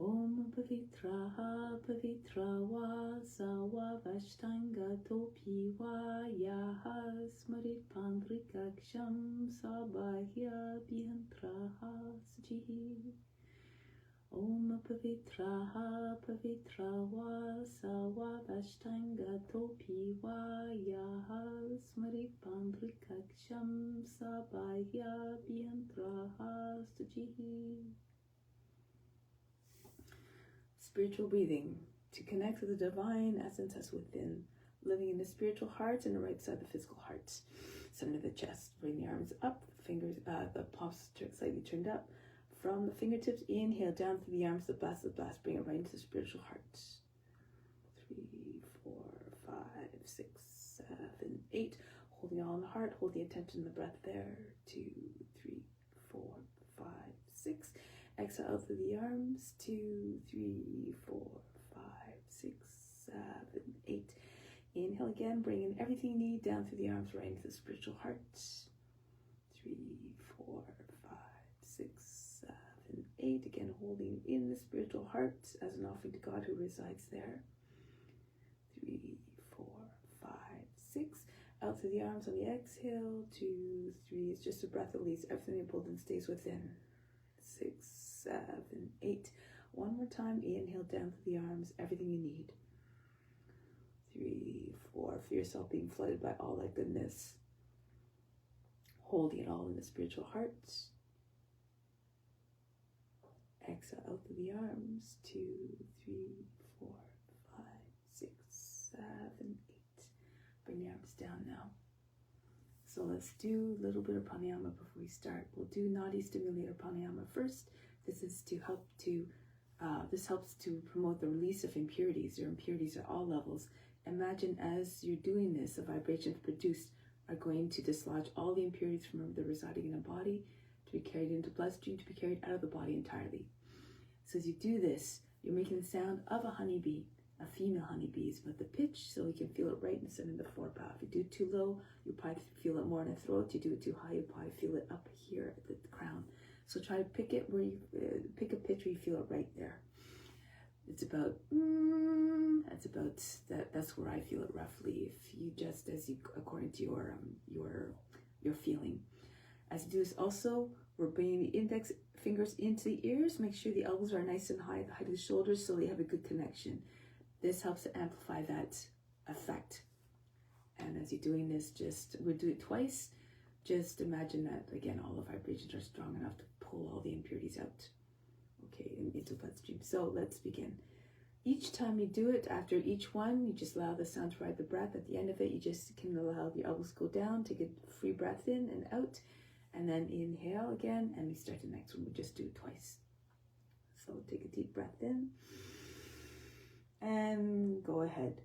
Om Pavitraha Pavitrawa Sawa Vashtanga Topiwa Yaha Smarit Pandrikaksham Sabahya Bhiantraha Sajihi. Om Pavitraha Pavitrawa Sawa Vashtanga Topiwa Yaha Smarit Pandrikaksham Sabahya Bhiantraha Sajihi. Spiritual breathing, to connect with the divine essence that's within, living in the spiritual heart and the right side of the physical heart, center of the chest. Bring the arms up, fingers, the palms slightly turned up. From the fingertips, inhale down through the arms, the blast, bring it right into the spiritual heart. 3, 4, 5, 6, 7, 8. Holding all in the heart, hold the attention in the breath there. 2, 3, 4, 5, 6. Exhale out through the arms. 2, 3, 4, 5, 6, 7, 8. Inhale again, bring in everything you need down through the arms right into the spiritual heart. 3, 4, 5, 6, 7, 8. Again, holding in the spiritual heart as an offering to God who resides there. 3, 4, 5, 6. Out through the arms on the exhale. 2, 3. It's just a breath that leaves everything you pulled and stays within. 6, 7, 8. One more time. Inhale down through the arms, everything you need. 3, 4. Feel yourself being flooded by all that goodness. Holding it all in the spiritual heart. Exhale out through the arms. 2, 3, 4, 5, 6, 7, 8. Bring the arms down now. So let's do a little bit of pranayama before we start. We'll do nadi stimulator pranayama first. This is to help to, this helps to promote the release of impurities. Your impurities are all levels. Imagine as you're doing this, the vibrations produced are going to dislodge all the impurities from the residing in the body, to be carried into bloodstream, to be carried out of the body entirely. So as you do this, you're making the sound of a honeybee, a female honeybees, but the pitch, so you can feel it right in the center of the forepaw. If you do it too low, you probably feel it more in the throat. You do it too high, you probably feel it up here at the crown. So try to pick it where you pick a pitch where you feel it right there. It's about that's where I feel it roughly. If you just according to your feeling. As you do this, also we're bringing the index fingers into the ears. Make sure the elbows are nice and high at the height of the shoulders so they have a good connection. This helps to amplify that effect. And as you're doing this, we'll do it twice. Just imagine that, again, all the vibrations are strong enough to pull all the impurities out, okay, into bloodstream. So let's begin. Each time you do it, after each one, you just allow the sound to ride the breath. At the end of it, you just can allow the elbows to go down, take a free breath in and out, and then inhale again, and we start the next one. We just do it twice. So take a deep breath in, and go ahead.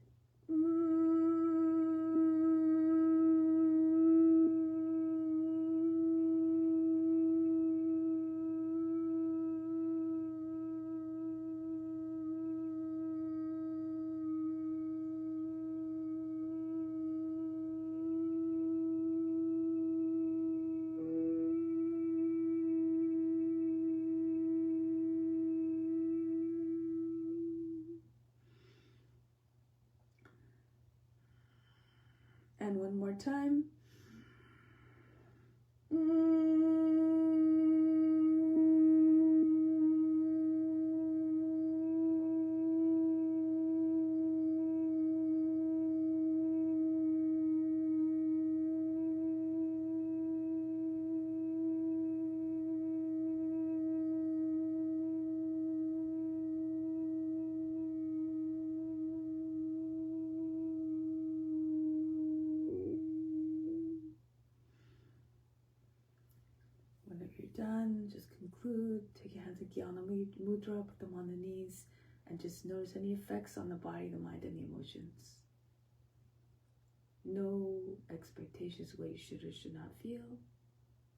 And one more time. Done, just conclude. Take your hands in Gyana Mudra, put them on the knees, and just notice any effects on the body, the mind, and the emotions. No expectations of what you should or should not feel.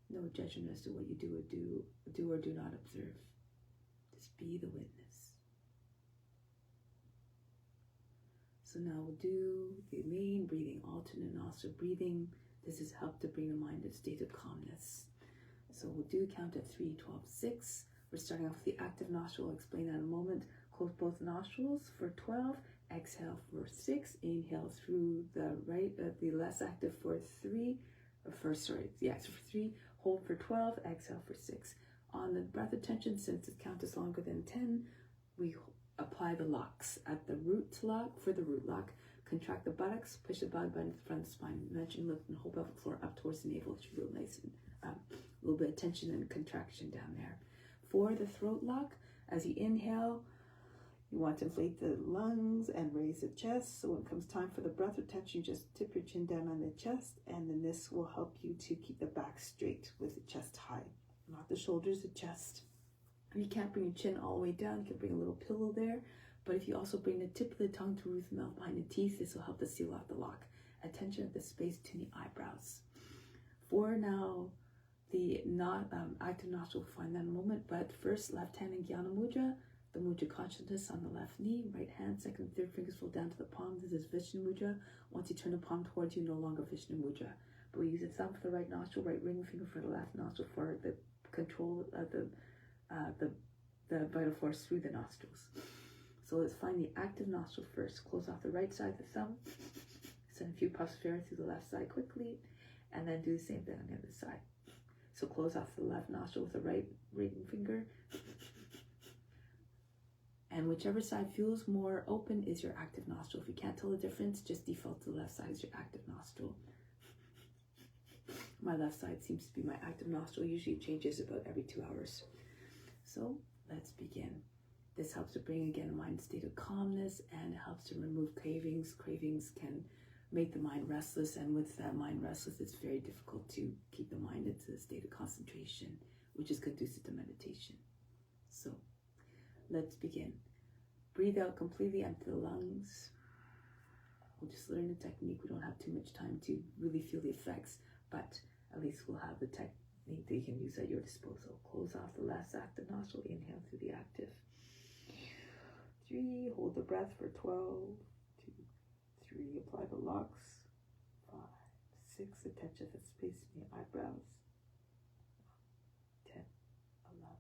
No judgment as to what you do or do not observe. Just be the witness. So now we'll do the main breathing, alternate nostril breathing. This has helped to bring the mind to a state of calmness. So we'll do count at 3, 12, 6. We're starting off with the active nostril. I'll explain that in a moment. Close both nostrils for 12. Exhale for 6. Inhale through the right, the less active for 3. For 3. Hold for 12. Exhale for 6. On the breath attention, since the count is longer than 10, we apply the locks. At the root lock, for the root lock, contract the buttocks, push the belly button to the front of the spine. Imagine lifting the whole pelvic floor up towards the navel. It's real nice and a little bit of tension and contraction down there. For the throat lock, as you inhale, you want to inflate the lungs and raise the chest. So when it comes time for the breath retention, you just tip your chin down on the chest, and then this will help you to keep the back straight with the chest high. Not the shoulders, the chest. If you can't bring your chin all the way down, you can bring a little pillow there. But if you also bring the tip of the tongue to roof the mouth behind the teeth, this will help to seal out the lock. Attention at the space between the eyebrows. For now, the active nostril, we'll find that in a moment. But first, left hand in Jnana Mudra, the Mudra consciousness on the left knee, right hand, second and third fingers fall down to the palm. This is Vishnu Mudra. Once you turn the palm towards you, no longer Vishnu Mudra. But we use the thumb for the right nostril, right ring finger for the left nostril for the control of the vital force through the nostrils. So let's find the active nostril first. Close off the right side of the thumb. Send a few puffs of air through the left side quickly, and then do the same thing on the other side. So close off the left nostril with the right ring finger. And whichever side feels more open is your active nostril. If you can't tell the difference, just default to the left side as your active nostril. My left side seems to be my active nostril. Usually it changes about every 2 hours. So let's begin. This helps to bring again a mind state of calmness, and it helps to remove cravings. Cravings can make the mind restless, and with that mind restless, it's very difficult to keep the mind into a state of concentration, which is conducive to meditation. So let's begin. Breathe out completely, empty the lungs. We'll just learn the technique. We don't have too much time to really feel the effects, but at least we'll have the technique that you can use at your disposal. Close off the last active nostril. Inhale through the active. 3, hold the breath for 12, 2, 3, apply the locks, 5, 6, attention at the space in the eyebrows, 10, 11,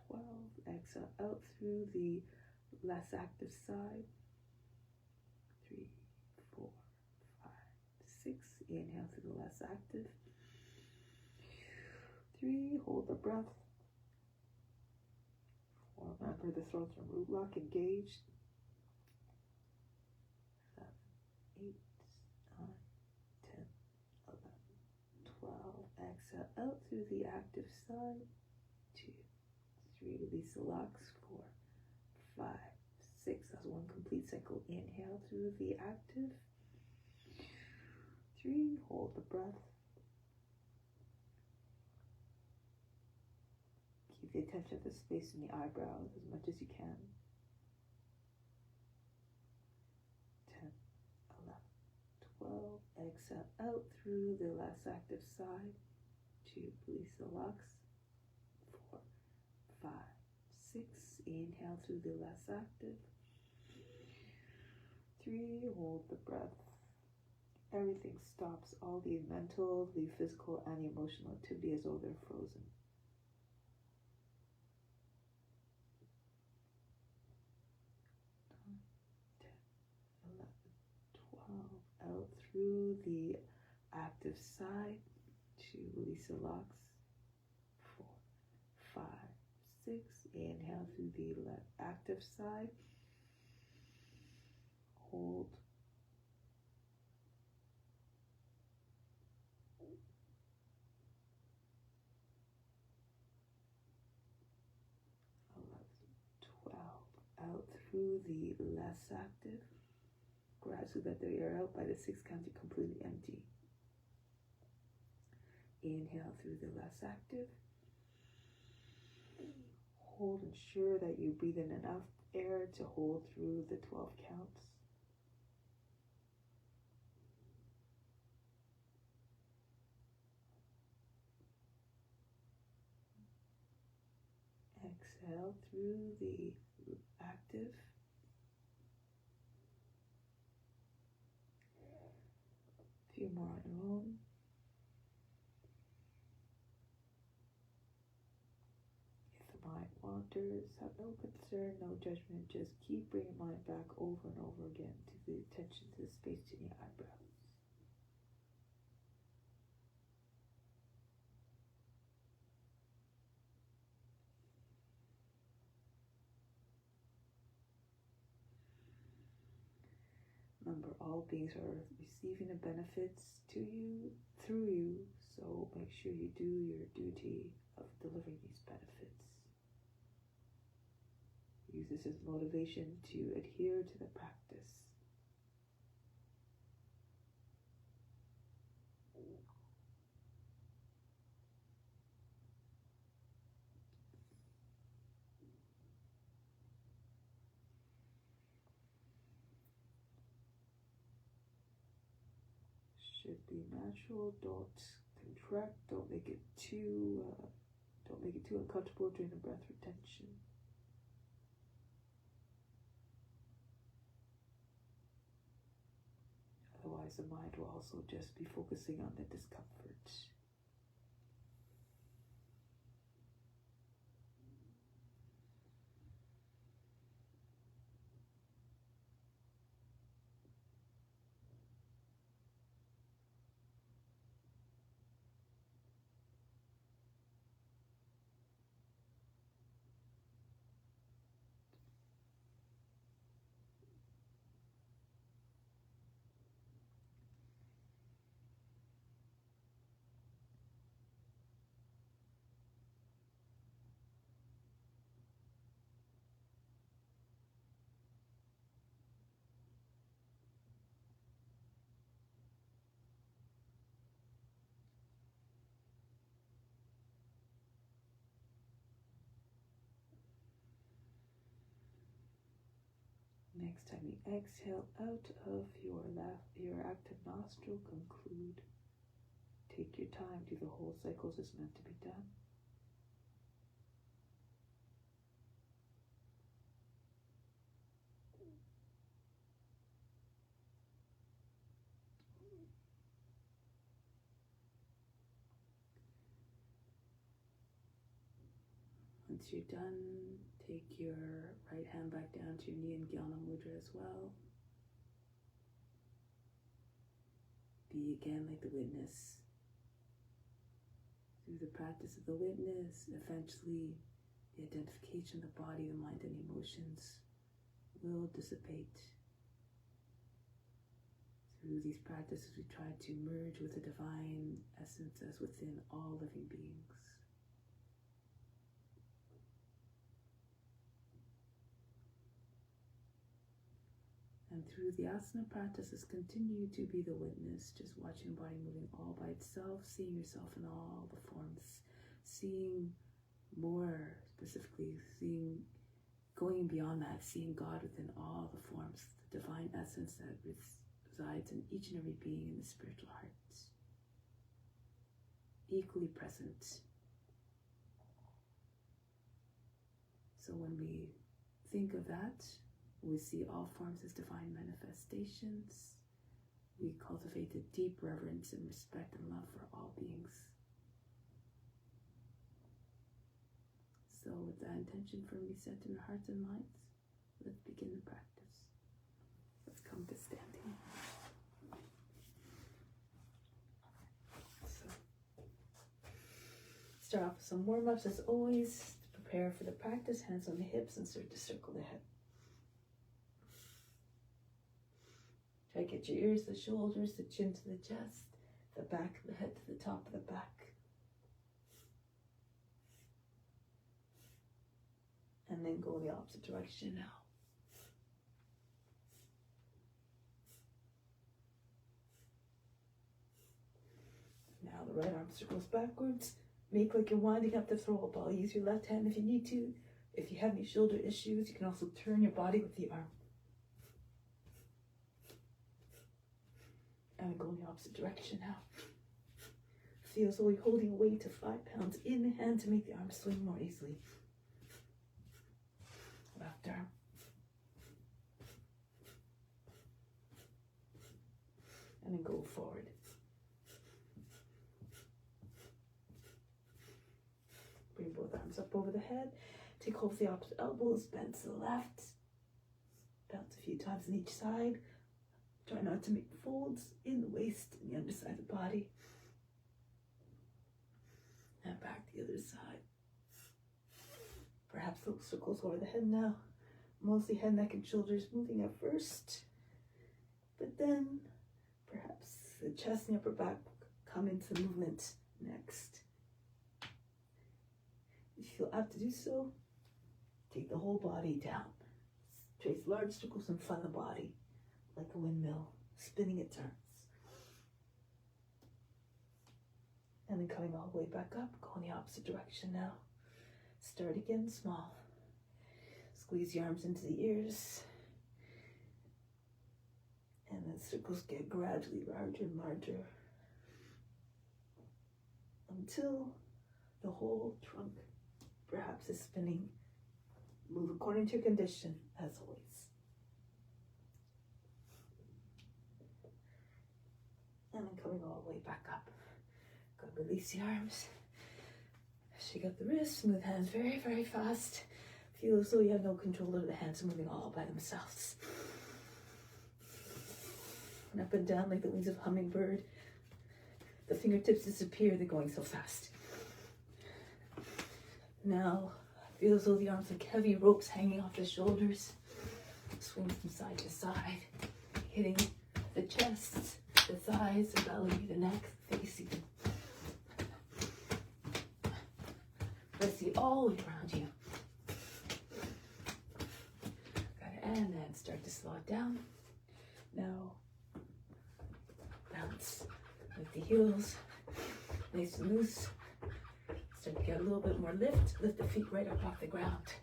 12, exhale out through the less active side, 3, 4, 5, 6, inhale through the less active, 3, hold the breath. Remember the throat and root lock engaged. 7, 8, 9, 10, 11, 12. Exhale out through the active side. 2, 3. Release the locks. 4, 5, 6. That's one complete cycle. Inhale through the active. 3. Hold the breath. Keep the attention of the space in the eyebrows as much as you can. 10, 11, 12. Exhale out through the less active side. 2. Release the locks. 4, 5, 6. Inhale through the less active. 3. Hold the breath. Everything stops. All the mental, the physical, and the emotional activity as though they're frozen. 12, out through the active side. 2, release the locks. 4, 5, 6, inhale through the active side. Hold. 11, 12, out through the less active. Gradually let the air out. By the 6th count, you're completely empty. Inhale through the less active. Hold, ensure that you breathe in enough air to hold through the 12 counts. Exhale through the active. A few more on your own. If the mind wanders, have no concern, no judgment. Just keep bringing mind back over and over again to the attention to the space in your eyebrows. Remember, all beings are receiving the benefits to you, through you, so make sure you do your duty of delivering these benefits. Use this as motivation to adhere to the practice. Should be natural. Don't contract. Don't make it too uncomfortable during the breath retention. Otherwise, the mind will also just be focusing on the discomfort. Next time you exhale out of your active nostril, conclude. Take your time, do the whole cycle as it's meant to be done. Once you're done, take your right hand back down to your knee and Gyana Mudra as well. Be again like the witness. Through the practice of the witness, eventually the identification of the body, the mind, and emotions will dissipate. Through these practices, we try to merge with the divine essence as within all living beings. And through the asana practices, continue to be the witness, just watching the body moving all by itself, seeing yourself in all the forms, seeing more specifically, going beyond that, seeing God within all the forms, the divine essence that resides in each and every being in the spiritual heart, equally present. So when we think of that, we see all forms as divine manifestations. We cultivate a deep reverence and respect and love for all beings. So with that intention for resetting our hearts and minds, let's begin the practice. Let's come to standing. So start off with some warm-ups as always. To prepare for the practice, hands on the hips and start to circle the head. Try to get your ears to the shoulders, the chin to the chest, the back of the head to the top of the back. And then go the opposite direction now. Now the right arm circles backwards. Make like you're winding up to throw a ball. Use your left hand if you need to. If you have any shoulder issues, you can also turn your body with the arm. And go in the opposite direction now. Feel as though you're holding a weight of 5 pounds in the hand to make the arm swing more easily. Left arm. And then go forward. Bring both arms up over the head. Take hold of the opposite elbows, bend to the left. Bounce a few times on each side. Try not to make folds in the waist and the underside of the body. And back to the other side. Perhaps little circles over the head now. Mostly head, neck, and shoulders moving at first. But then perhaps the chest and the upper back come into movement next. If you feel apt to do so, take the whole body down. Trace large circles in front of the body, like a windmill, spinning it turns. And then coming all the way back up, go in the opposite direction now. Start again small. Squeeze the arms into the ears. And then circles get gradually larger and larger until the whole trunk perhaps is spinning. Move according to your condition, as always. And then coming all the way back up. Go release the arms. Shake up the wrists, smooth hands very, very fast. Feel as though you have no control over the hands moving all by themselves. And up and down like the wings of a hummingbird. The fingertips disappear, they're going so fast. Now, feel as though the arms like heavy ropes hanging off the shoulders. Swing from side to side, hitting the chest, the thighs, the belly, the neck, the face even. Let's see all the way around you. And then start to slow it down. Now, bounce with the heels, nice and loose. Start to get a little bit more lift. Lift the feet right up off the ground.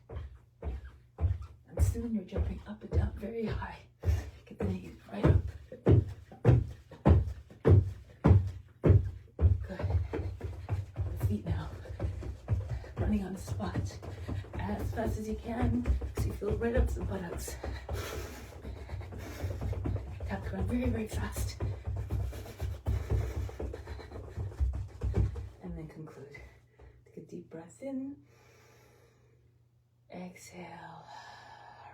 And soon you're jumping up and down very high. Get the knees right up. Good. The feet now. Running on the spot as fast as you can, so you feel right up to the buttocks. Tap the ground very, very fast. And then conclude. Take a deep breath in. Exhale.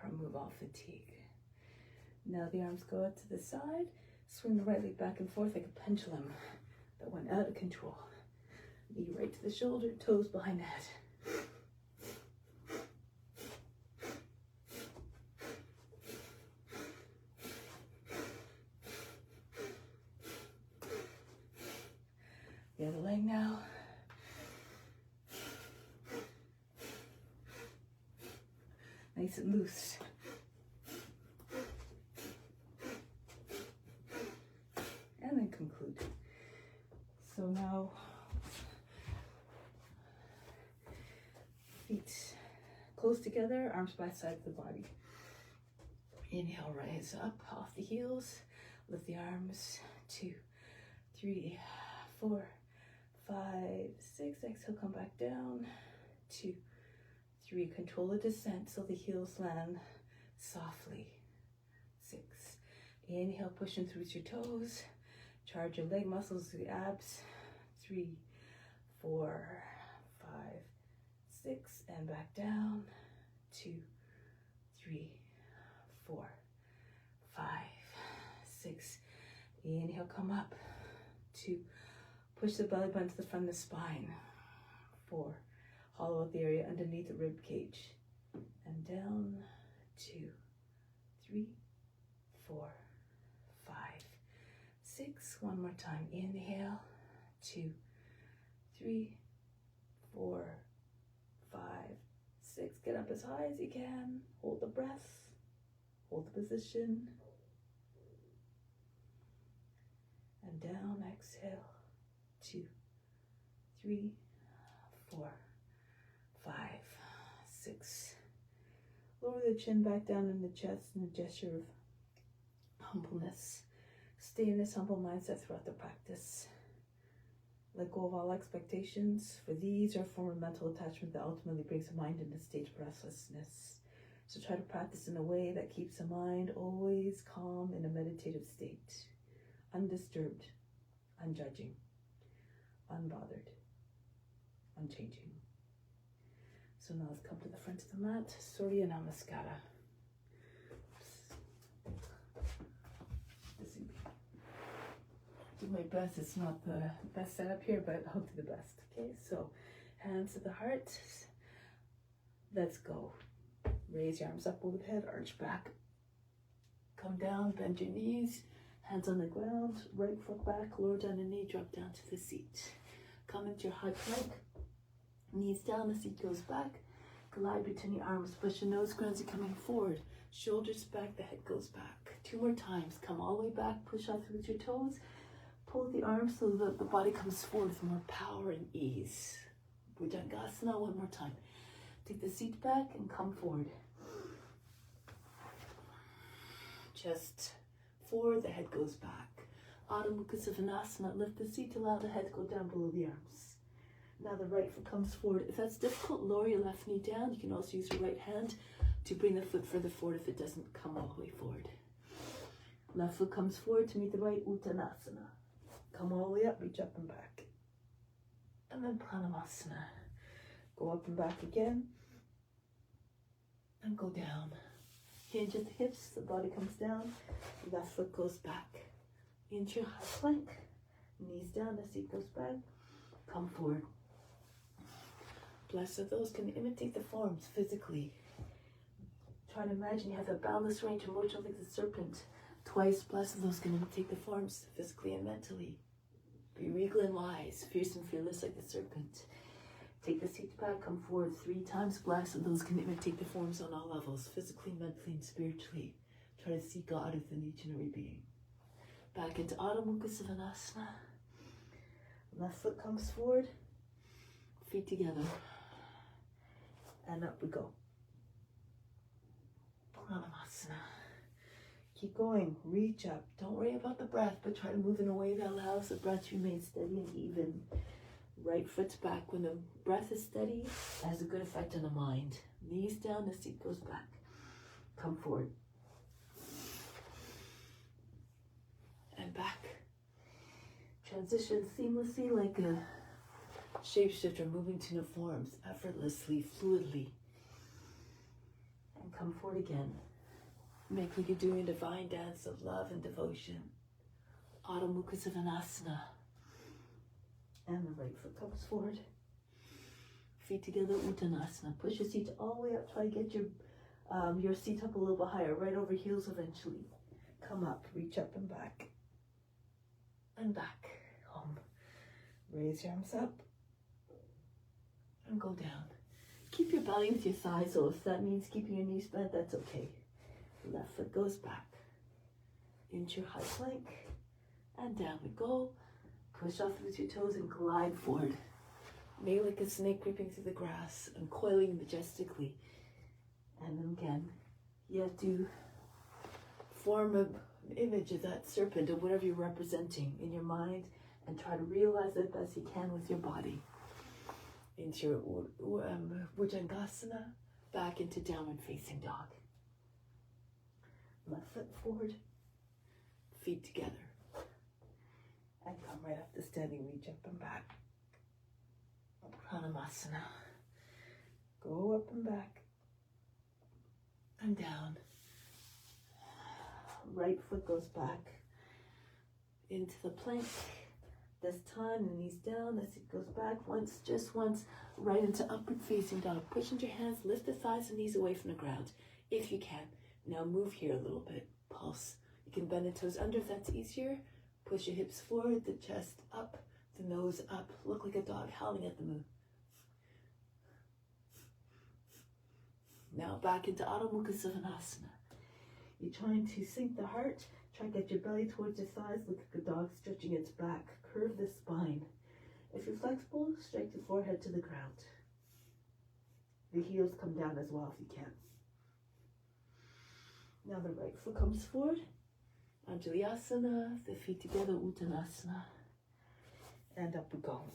Remove all fatigue. Now the arms go out to the side. Swing the right leg back and forth like a pendulum that went out of control. Knee right to the shoulder, toes behind the head. The other leg now. Nice and loose. And then conclude. So now, feet close together, arms by side of the body. Inhale, rise up off the heels. Lift the arms. 2, 3, 4, 5, 6. Exhale, come back down. 2, 3. Control the descent so the heels land softly. 6. Inhale, pushing through your toes. Charge your leg muscles to the abs. 3, 4, 5, 6. And back down. 2, 3, 4, 5, 6. Inhale, come up. 2. Push the belly button to the front of the spine. 4. Hollow out the area underneath the rib cage. And down. 2, 3, 4, 5, 6. One more time. Inhale. 2, 3, 4, 5, 6. Get up as high as you can. Hold the breath. Hold the position. And down. Exhale. 2, 3, 4, 5, 6. Lower the chin back down in the chest in a gesture of humbleness. Stay in this humble mindset throughout the practice. Let go of all expectations, for these are a form of mental attachment that ultimately brings the mind into a state of restlessness. So try to practice in a way that keeps the mind always calm in a meditative state, undisturbed, unjudging, unbothered, unchanging. So now let's come to the front of the mat, Surya Namaskara. Do my best. It's not the best setup here, but I'll do the best. Okay, so hands to the heart. Let's go. Raise your arms up over the head, arch back. Come down, bend your knees, hands on the ground, right foot back, lower down the knee, drop down to the seat. Come into your high plank, knees down, the seat goes back. Glide between your arms, push your nose, grounds are coming forward. Shoulders back, the head goes back. 2 more times. Come all the way back, push out through your toes. Pull the arms so that the body comes forward with more power and ease. Bhujangasana, 1 more time. Take the seat back and come forward. Chest forward, the head goes back. Adho Mukha Svanasana, lift the seat, allow the head to go down below the arms. Now the right foot comes forward. If that's difficult, lower your left knee down. You can also use your right hand to bring the foot further forward if it doesn't come all the way forward. Left foot comes forward to meet the right, Uttanasana. Come all the way up, reach up and back. And then Pranayama. Go up and back again. And go down. Hinge at the hips, the body comes down. Left foot goes back. Into your high plank. Knees down, the seat goes back. Come forward. Blessed are those who can imitate the forms physically. Try to imagine you have a boundless range of motion like the serpent. Twice, blessed are those who can imitate the forms physically and mentally. Be regal and wise, fierce and fearless like the serpent. Take the seat back, come forward 3 times. Blessed are those who can imitate the forms on all levels, physically, mentally, and spiritually. Try to see God within each and every being. Back into Adho Mukha Svanasana. Left foot comes forward, feet together, and up we go. Pranayama. Keep going, reach up. Don't worry about the breath, but try to move in a way that allows the breath to remain steady and even. Right foot's back. When the breath is steady, it has a good effect on the mind. Knees down, the seat goes back. Come forward. And back. Transition seamlessly like a shapeshifter moving to new forms, effortlessly, fluidly. And come forward again. Make like you're doing a divine dance of love and devotion. Adho Mukha Svanasana. And the right foot comes forward. Feet together, Uttanasana. Push your seat all the way up. Try to get your seat up a little bit higher, right over heels eventually. Come up, reach up and back. And back. Home. Raise your arms up. And go down. Keep your belly with your thighs, so if that means keeping your knees bent, that's okay. Left foot goes back. Into your high plank. And down we go. Push off with your toes and glide forward. Maybe like a snake creeping through the grass and coiling majestically. And then again, you have to form an image of that serpent or whatever you're representing in your mind and try to realize it best you can with your body. Into your Bhujangasana, back into downward facing dog. Left foot forward, feet together. And come right up to standing, reach up and back. Pranayama. Go up and back. And down. Right foot goes back. Into the plank. This time, the knees down, the seat goes back. Once, just once, right into upward facing dog. Push into your hands, lift the thighs and knees away from the ground, if you can. Now move here a little bit. Pulse. You can bend the toes under if that's easier. Push your hips forward, the chest up, the nose up. Look like a dog howling at the moon. Now back into Adho Mukha Svanasana. You're trying to sink the heart. Try to get your belly towards your thighs. Look like a dog stretching its back. Curve the spine. If you're flexible, strike the forehead to the ground. The heels come down as well if you can. Now the right foot comes forward. Anjalyasana, the feet together, Uttanasana. And up we go.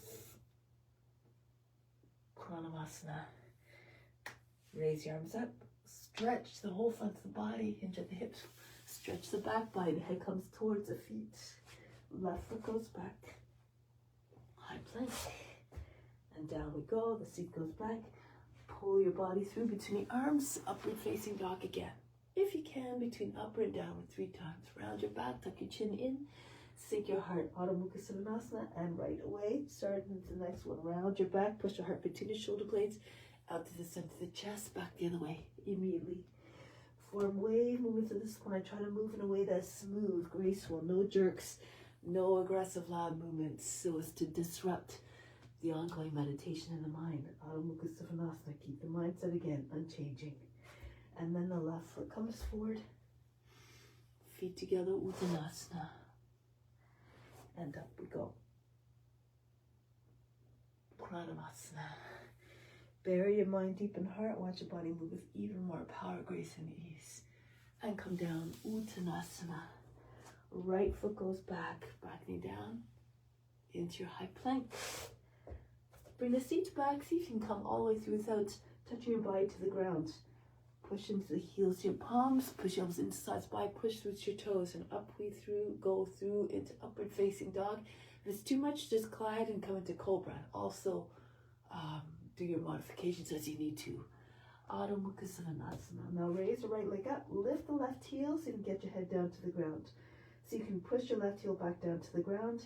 Pranayama. Raise your arms up. Stretch the whole front of the body. Hinge at the hips. Stretch the back body. The head comes towards the feet. Left foot goes back. High plank. And down we go. The seat goes back. Pull your body through between the arms, upward facing dog again. If you can, between upward and downward 3 times. Round your back, tuck your chin in, sink your heart, Adho Mukha Svanasana, and right away, start into the next one. Round your back, push your heart between your shoulder blades, out to the center of the chest, back the other way, immediately. Form wave, move into the spine. Try to move in a way that's smooth, graceful, no jerks, no aggressive loud movements, so as to disrupt the ongoing meditation in the mind. Adho Mukha Svanasana, keep the mindset again, unchanging. And then the left foot comes forward, feet together, Uttanasana. And up we go. Pranayama. Bury your mind deep in heart. Watch your body move with even more power, grace, and ease. And come down, Uttanasana. Right foot goes back knee down into your high plank. Bring the seat back. See if you can come all the way through without touching your body to the ground. Push into the heels, your palms, push your elbows into sides, by push through your toes, and up we go through into upward facing dog. If it's too much, just glide and come into cobra. Also, do your modifications as you need to. Adho Mukha Svanasana. Now raise the right leg up, lift the left heel so you can get your head down to the ground. So you can push your left heel back down to the ground,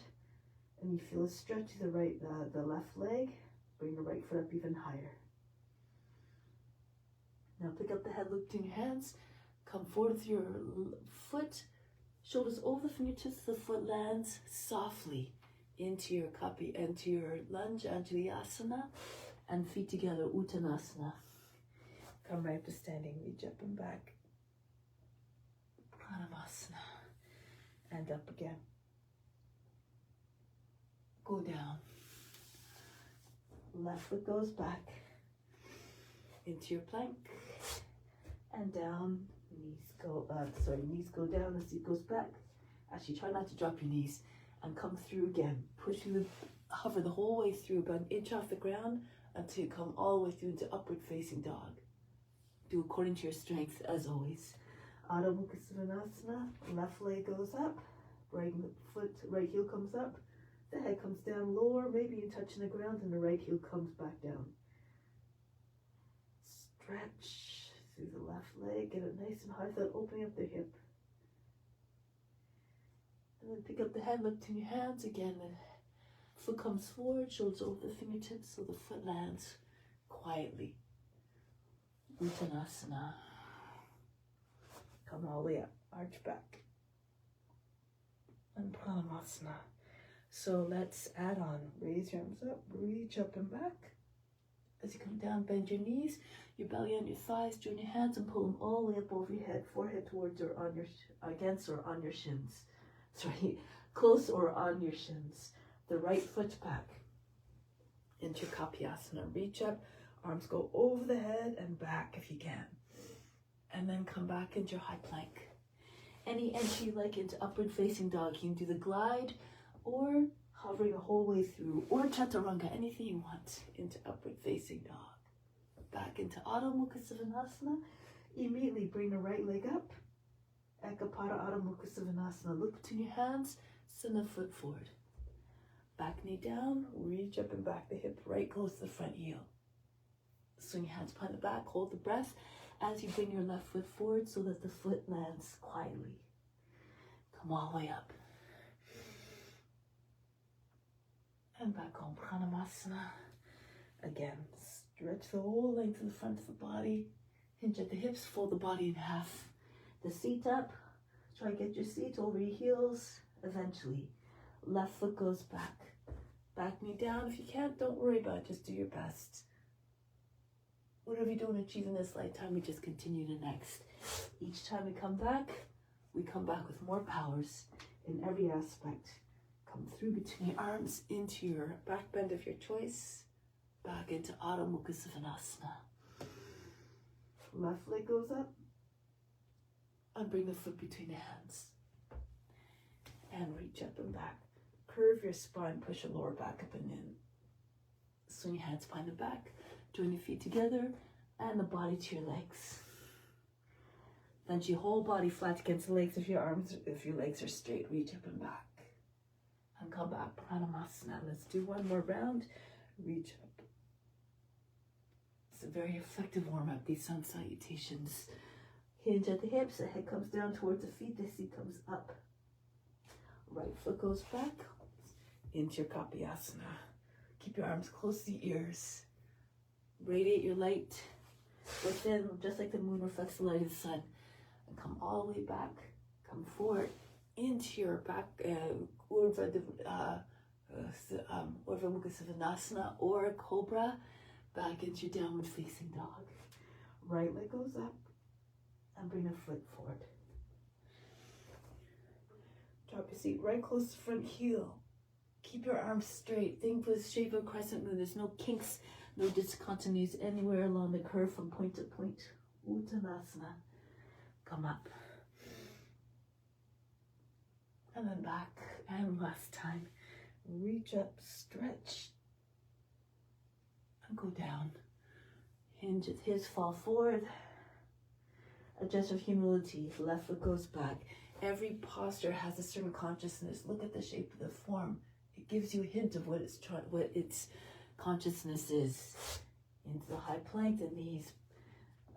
and you feel a stretch to the left leg. Bring the right foot up even higher. Now pick up the head, look to your hands, come forward with your foot, shoulders over the fingertips, the foot lands softly into your into your lunge, Anjalayasana, and feet together, Uttanasana. Come right to standing, reach up and back, Pranayama, and up again. Go down. Left foot goes back into your plank. And down, knees go down, the seat goes back. Actually, try not to drop your knees. And come through again. Hover the whole way through, about an inch off the ground, until you come all the way through into upward facing dog. Do according to your strength, as always. Adho Mukha Svanasana, left leg goes up, right heel comes up, the head comes down lower, maybe you touching the ground, and the right heel comes back down. Stretch through the left leg, get it nice and high without opening up the hip. And then pick up the head, look to your hands again. The foot comes forward, shoulders over the fingertips, so the foot lands quietly. Uttanasana. Come all the way up, arch back. And Pranayama. So let's add on. Raise your arms up, reach up and back. As you come down, bend your knees, your belly on your thighs, join your hands and pull them all the way up over your head, forehead towards or on your, against or on your shins. Sorry, close or on your shins. The right foot back into your Kapyasana. Reach up, arms go over the head and back if you can. And then come back into your high plank. Any entry like into upward facing dog, you can do the glide or hovering the whole way through, or chaturanga, anything you want, into upward facing dog. Back into Adho Mukha Svanasana. Immediately bring the right leg up. Ekapada Adho Mukha Svanasana. Look between your hands, send the foot forward. Back knee down, reach up and back the hip, right close to the front heel. Swing your hands behind the back, hold the breath as you bring your left foot forward so that the foot lands quietly. Come all the way up. And back home, Pranayama. Again, stretch the whole length of the front of the body. Hinge at the hips, fold the body in half. The seat up. Try to get your seat over your heels. Eventually, left foot goes back. Back knee down. If you can't, don't worry about it. Just do your best. Whatever you don't achieve in this lifetime, we just continue to next. Each time we come back with more powers in every aspect. Come through between your arms into your back bend of your choice. Back into Adho Mukha Svanasana. Left leg goes up. And bring the foot between the hands. And reach up and back. Curve your spine, push your lower back up and in. Swing your hands behind the back. Join your feet together and the body to your legs. Lunge your whole body flat against the legs of your arms. If your legs are straight, reach up and back. And come back, Pranayama. Let's do one more round. Reach up. a very effective warm-up, these sun salutations. Hinge at the hips, the head comes down towards the feet, the seat comes up. Right foot goes back into your Kapayasana. Keep your arms close to the ears. Radiate your light within, just like the moon reflects the light of the sun. And come all the way back. Come forward into your back, Urdhva Mukha Savasana or Cobra. Back into your downward facing dog. Right leg goes up and bring a foot forward. Drop your seat right close to front heel. Keep your arms straight. Think with the shape of a crescent moon. There's no kinks, no discontinuities anywhere along the curve from point to point. Uttanasana. Come up. And then back. And last time. Reach up, stretch. And go down. Hinge at hips, fall forward. A gesture of humility. Left foot goes back. Every posture has a certain consciousness. Look at the shape of the form. It gives you a hint of what its consciousness is. Into the high plank, the knees,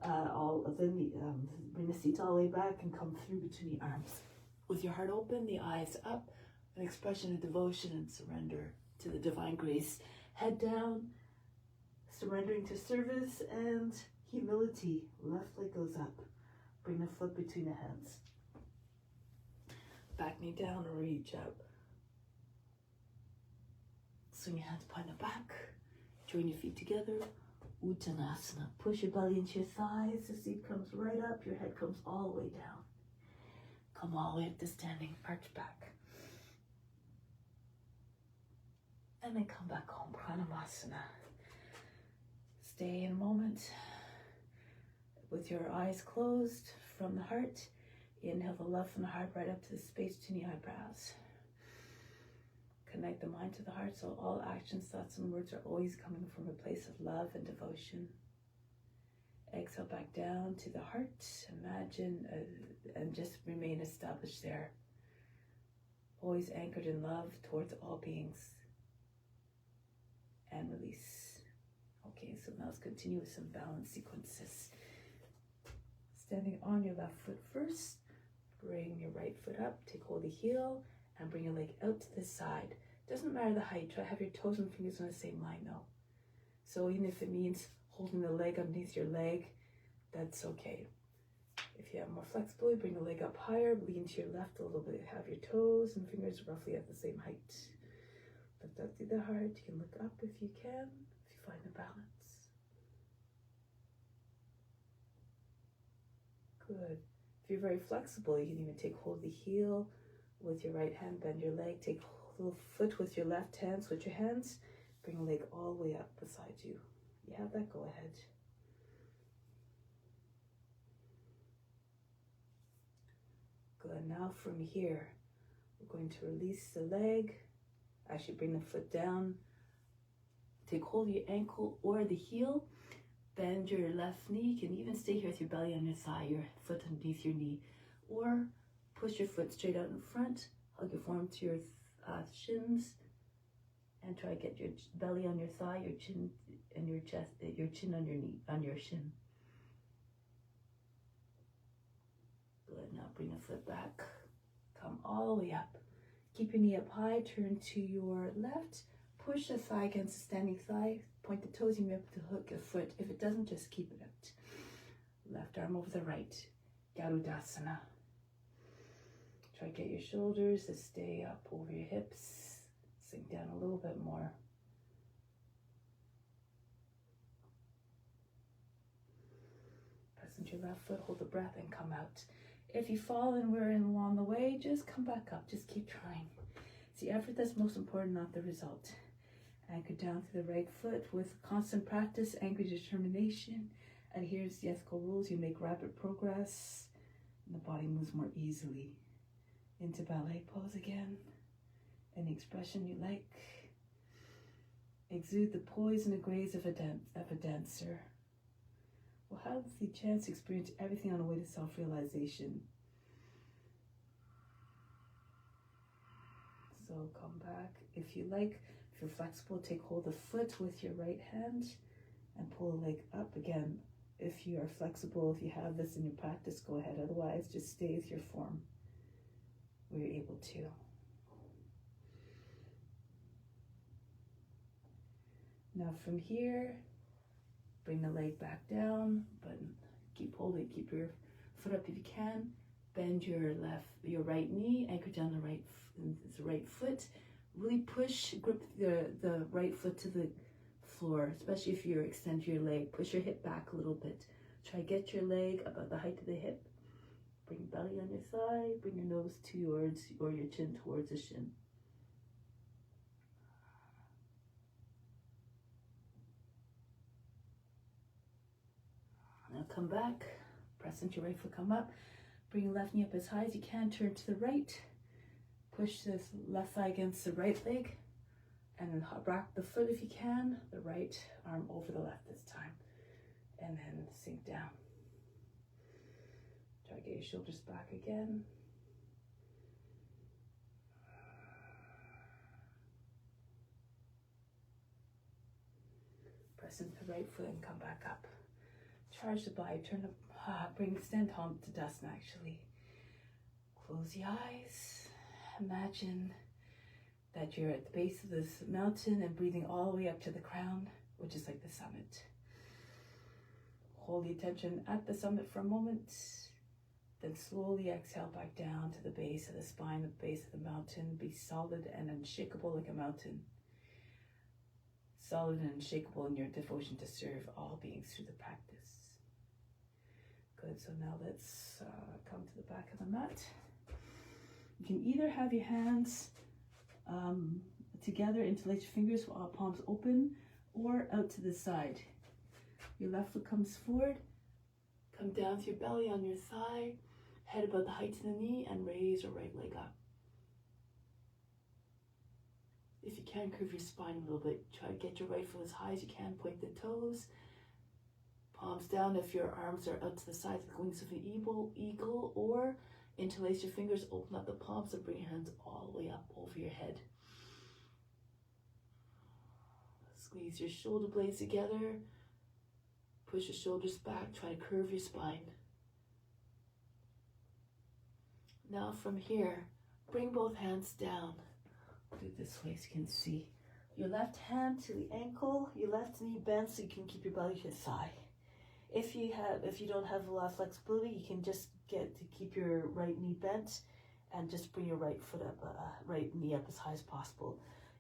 bring the seat all the way back and come through between the arms. With your heart open, the eyes up, an expression of devotion and surrender to the divine grace. Head down, surrendering to service and humility. Left leg goes up. Bring the foot between the hands. Back knee down and reach up. Swing your hands behind the back. Join your feet together. Uttanasana. Push your belly into your thighs. The seat comes right up. Your head comes all the way down. Come all the way up to standing. Arch back. And then come back home. Pranayama. Stay in a moment. With your eyes closed from the heart. Inhale the love from the heart right up to the space between the eyebrows. Connect the mind to the heart so all actions, thoughts, and words are always coming from a place of love and devotion. Exhale back down to the heart. Imagine and just remain established there. Always anchored in love towards all beings. And release. Okay, so now let's continue with some balance sequences. Standing on your left foot first. Bring your right foot up. Take hold of the heel. And bring your leg out to the side. Doesn't matter the height. Try to have your toes and fingers on the same line though. So even if it means holding the leg underneath your leg, that's okay. If you have more flexibility, bring the leg up higher. Lean to your left a little bit. Have your toes and fingers roughly at the same height. Lift up through the heart. You can look up if you can. If you find the balance. Good. If you're very flexible, you can even take hold of the heel. With your right hand, bend your leg. Take a little foot with your left hand. Switch your hands. Bring a leg all the way up beside you. You have that? Go ahead. Good. Now from here, we're going to release the leg. Actually, bring the foot down. Take hold of your ankle or the heel. Bend your left knee. You can even stay here with your belly on your thigh, your foot underneath your knee. Or push your foot straight out in front, hug your forearm to your shins, and try to get your belly on your thigh, your chin and your chest, your chin on your knee, on your shin. Good. Now bring the foot back. Come all the way up. Keep your knee up high. Turn to your left. Push the thigh against the standing thigh. Point the toes. You may have to hook your foot. If it doesn't, just keep it out. Left arm over the right. Garudasana. Try to get your shoulders to stay up over your hips. Sink down a little bit more. Press into your left foot, hold the breath, and come out. If you fall and we're in along the way, just come back up. Just keep trying. It's the effort that's most important, not the result. Anchor down to the right foot with constant practice, angry determination. Adhere to the ethical rules. You make rapid progress, and the body moves more easily. Into ballet pose again. Any expression you like. Exude the poise and the grace of a dancer. We'll have the chance to experience everything on the way to self-realization. So come back. If you like, if you're flexible, take hold of the foot with your right hand and pull the leg up again. If you are flexible, if you have this in your practice, go ahead. Otherwise, just stay with your form where you're able to. Now from here, bring the leg back down, but keep holding, keep your foot up if you can. Bend your right knee, anchor down the right foot. Really push, grip the right foot to the floor, especially if you're extending your leg. Push your hip back a little bit. Try to get your leg about the height of the hip. Bring belly on your thigh, bring your nose towards, or your chin towards the shin. Now come back, press into your right foot, come up. Bring your left knee up as high as you can, turn to the right. Push this left thigh against the right leg. And then rock the foot if you can, the right arm over the left this time. And then sink down. Try to get your shoulders back again. Press into the right foot and come back up. Charge the body, turn the, extend palm to dust actually. Close the eyes. Imagine that you're at the base of this mountain and breathing all the way up to the crown, which is like the summit. Hold the attention at the summit for a moment, then slowly exhale back down to the base of the spine, the base of the mountain. Be solid and unshakable like a mountain. Solid and unshakable in your devotion to serve all beings through the practice. Good, so now let's come to the back of the mat. You can either have your hands together, interlace your fingers, palms open, or out to the side. Your left foot comes forward, come down with your belly on your thigh, head above the height of the knee, and raise your right leg up. If you can, curve your spine a little bit. Try to get your right foot as high as you can, point the toes. Palms down if your arms are out to the sides like wings of an eagle, or interlace your fingers, open up the palms, and bring your hands all the way up over your head. Squeeze your shoulder blades together. Push your shoulders back. Try to curve your spine. Now from here, bring both hands down. Do it this way so you can see. Your left hand to the ankle, your left knee bent so you can keep your belly to the thigh. If you don't have a lot of flexibility, you can just keep your right knee bent and just bring your right foot up, right knee up as high as possible.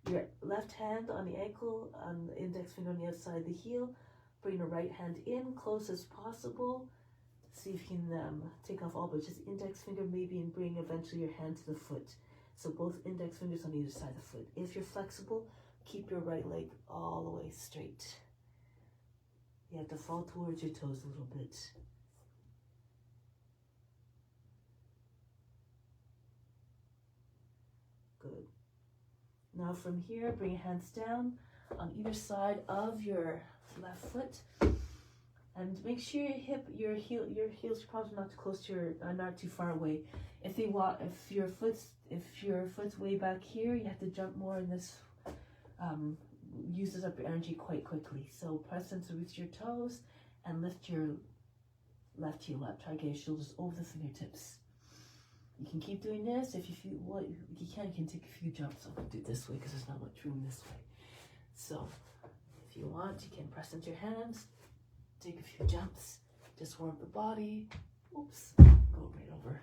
Your left hand on the ankle, on the index finger on the outside of the heel. Bring the right hand in close as possible. See if you can take off all but just index finger maybe, and bring eventually your hand to the foot. So both index fingers on either side of the foot. If you're flexible, keep your right leg all the way straight. You have to fall towards your toes a little bit. Good. Now from here, bring your hands down on either side of your left foot, and make sure your heels probably not too close to not too far away. If your foot's way back here, you have to jump more in this. Uses up your energy quite quickly. So press into with your toes and lift your left heel up. Try to get your shoulders over the fingertips. You can keep doing this. If you feel you can take a few jumps. I'm gonna do it this way because there's not much room this way. So if you want, you can press into your hands, take a few jumps, just warm up the body. Oops, go right over.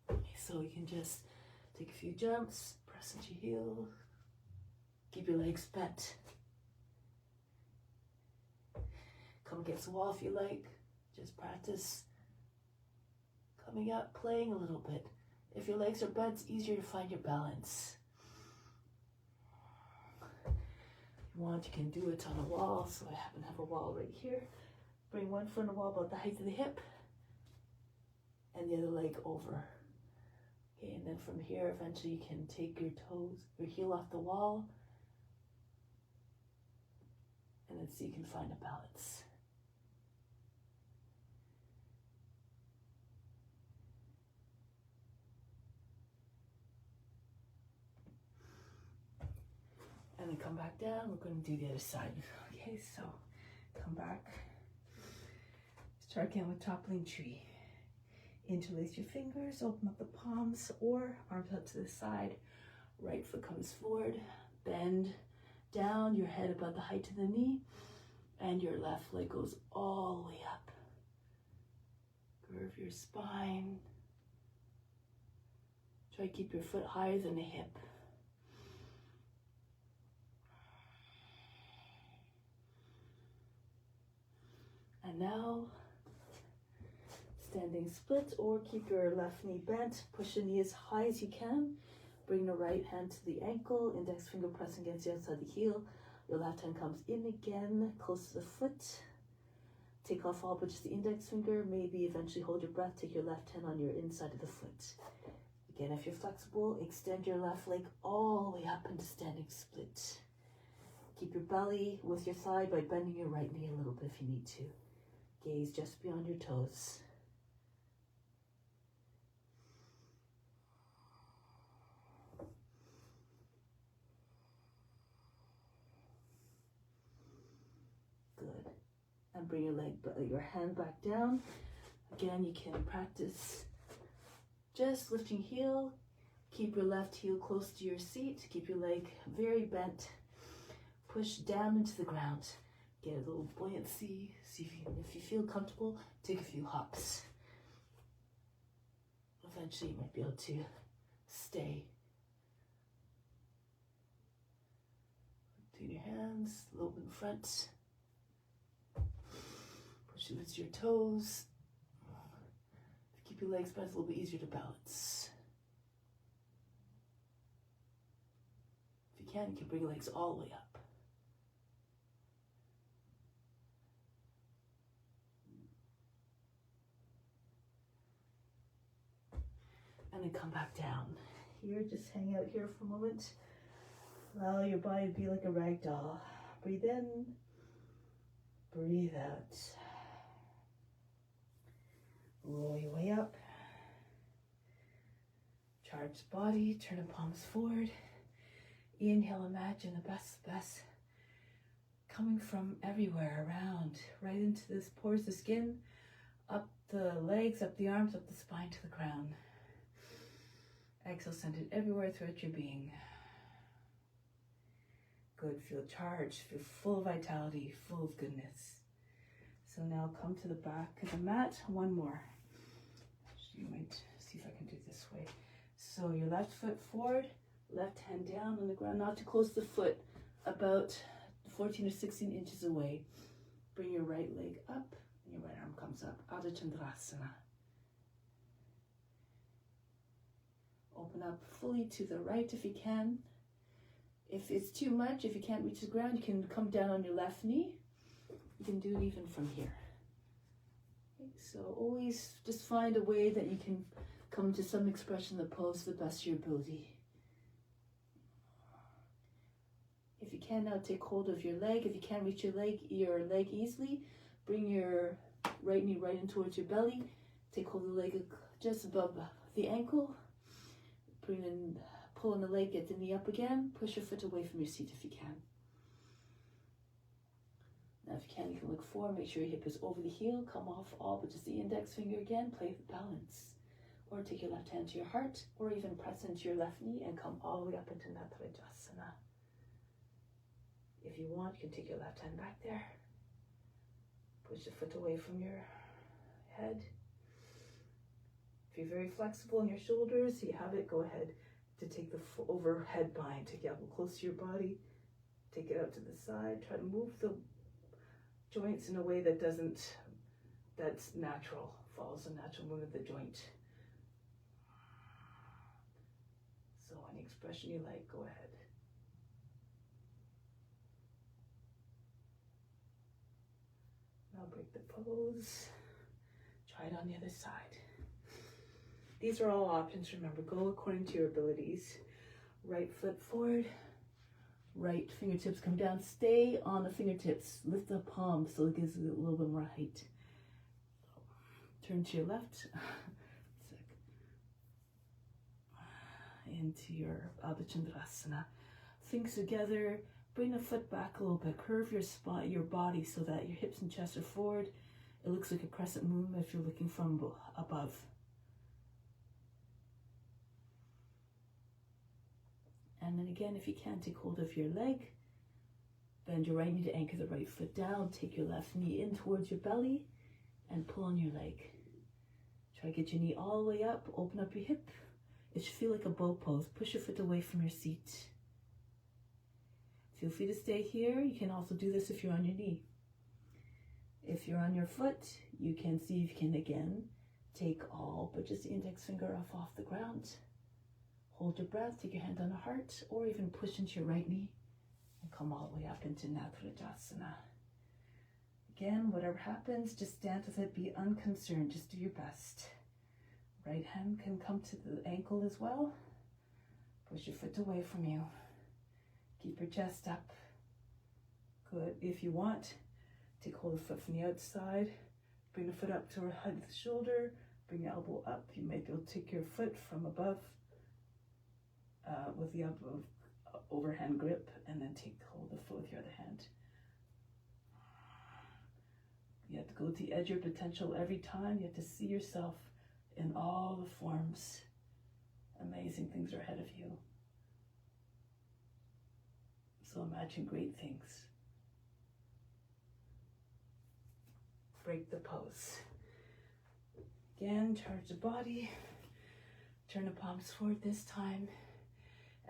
Okay, so you can just take a few jumps, press into your heel. Keep your legs bent. Come against the wall if you like. Just practice coming up, playing a little bit. If your legs are bent, it's easier to find your balance. If you want, you can do it on a wall. So I happen to have a wall right here. Bring one foot on the wall about the height of the hip, and the other leg over. Okay, and then from here, eventually you can take your heel off the wall, and then see if you can find a balance. And then come back down. We're going to do the other side. Okay. Okay, so come back. Start again with toppling tree. Interlace your fingers, open up the palms or arms out to the side. Right foot comes forward, bend down, your head about the height of the knee, and your left leg goes all the way up. Curve your spine. Try to keep your foot higher than the hip. And now, standing split, or keep your left knee bent. Push the knee as high as you can. Bring the right hand to the ankle, index finger pressing against the outside of the heel. Your left hand comes in again, close to the foot. Take off all but just the index finger. Maybe eventually hold your breath. Take your left hand on your inside of the foot. Again, if you're flexible, extend your left leg all the way up into standing split. Keep your belly with your thigh by bending your right knee a little bit if you need to. Gaze just beyond your toes. Good. And bring your hand back down. Again, you can practice just lifting heel. Keep your left heel close to your seat. Keep your leg very bent. Push down into the ground. Get a little buoyancy. See if you feel comfortable, take a few hops. Eventually you might be able to stay. Between your hands, a little bit in front. Push it with your toes. Keep your legs bent, it's a little bit easier to balance. If you can bring your legs all the way up. And then come back down. Here, just hang out here for a moment. Allow your body to be like a rag doll. Breathe in, breathe out. Roll your way up. Charge the body, turn the palms forward. Inhale, imagine the best coming from everywhere around, right into this pores, the skin, up the legs, up the arms, up the spine to the ground. Exhale, send it everywhere throughout your being. Good, feel charged, feel full of vitality, full of goodness. So now come to the back of the mat, one more. You might see if I can do it this way. So your left foot forward, left hand down on the ground, not too close to the foot, about 14 or 16 inches away. Bring your right leg up, and your right arm comes up. Adho Chandrasana. Open up fully to the right if you can. If it's too much, if you can't reach the ground, you can come down on your left knee. You can do it even from here. Okay, so always just find a way that you can come to some expression of the pose to the best of your ability. If you can, now take hold of your leg. If you can't reach your leg easily, bring your right knee right in towards your belly. Take hold of the leg just above the ankle. Bring in, pull on the leg, get the knee up again. Push your foot away from your seat if you can. Now if you can, you can look forward. Make sure your hip is over the heel. Come off all but just the index finger again. Play with balance. Or take your left hand to your heart. Or even press into your left knee and come all the way up into Natarajasana. If you want, you can take your left hand back there. Push the foot away from your head. If you're very flexible in your shoulders, you have it, go ahead to take the overhead bind. Take it up close to your body. Take it out to the side. Try to move the joints in a way that's natural. Follows the natural movement of the joint. So any expression you like, go ahead. Now break the pose. Try it on the other side. These are all options, remember, go according to your abilities. Right foot forward, right fingertips come down, stay on the fingertips, lift the palm so it gives it a little bit more height. Turn to your left, into your Adho Chandrasana. Things together, bring the foot back a little bit. Curve your spine, your body, so that your hips and chest are forward. It looks like a crescent moon if you're looking from above. And then again, if you can, take hold of your leg. Bend your right knee to anchor the right foot down. Take your left knee in towards your belly and pull on your leg. Try to get your knee all the way up. Open up your hip. It should feel like a bow pose. Push your foot away from your seat. Feel free to stay here. You can also do this if you're on your knee. If you're on your foot, you can see if you can again take all but just the index finger off the ground. Hold your breath, take your hand on the heart, or even push into your right knee and come all the way up into Natrajasana. Again, whatever happens, just stand with it, be unconcerned, just do your best. Right hand can come to the ankle as well. Push your foot away from you. Keep your chest up. Good. If you want, take hold of the foot from the outside. Bring the foot up to the head of the shoulder. Bring your elbow up. You might be able to take your foot from above with the overhand grip, and then take hold of the foot with your other hand. You have to go to the edge of your potential every time. You have to see yourself in all the forms. Amazing things are ahead of you. So imagine great things. Break the pose. Again, charge the body. Turn the palms forward this time.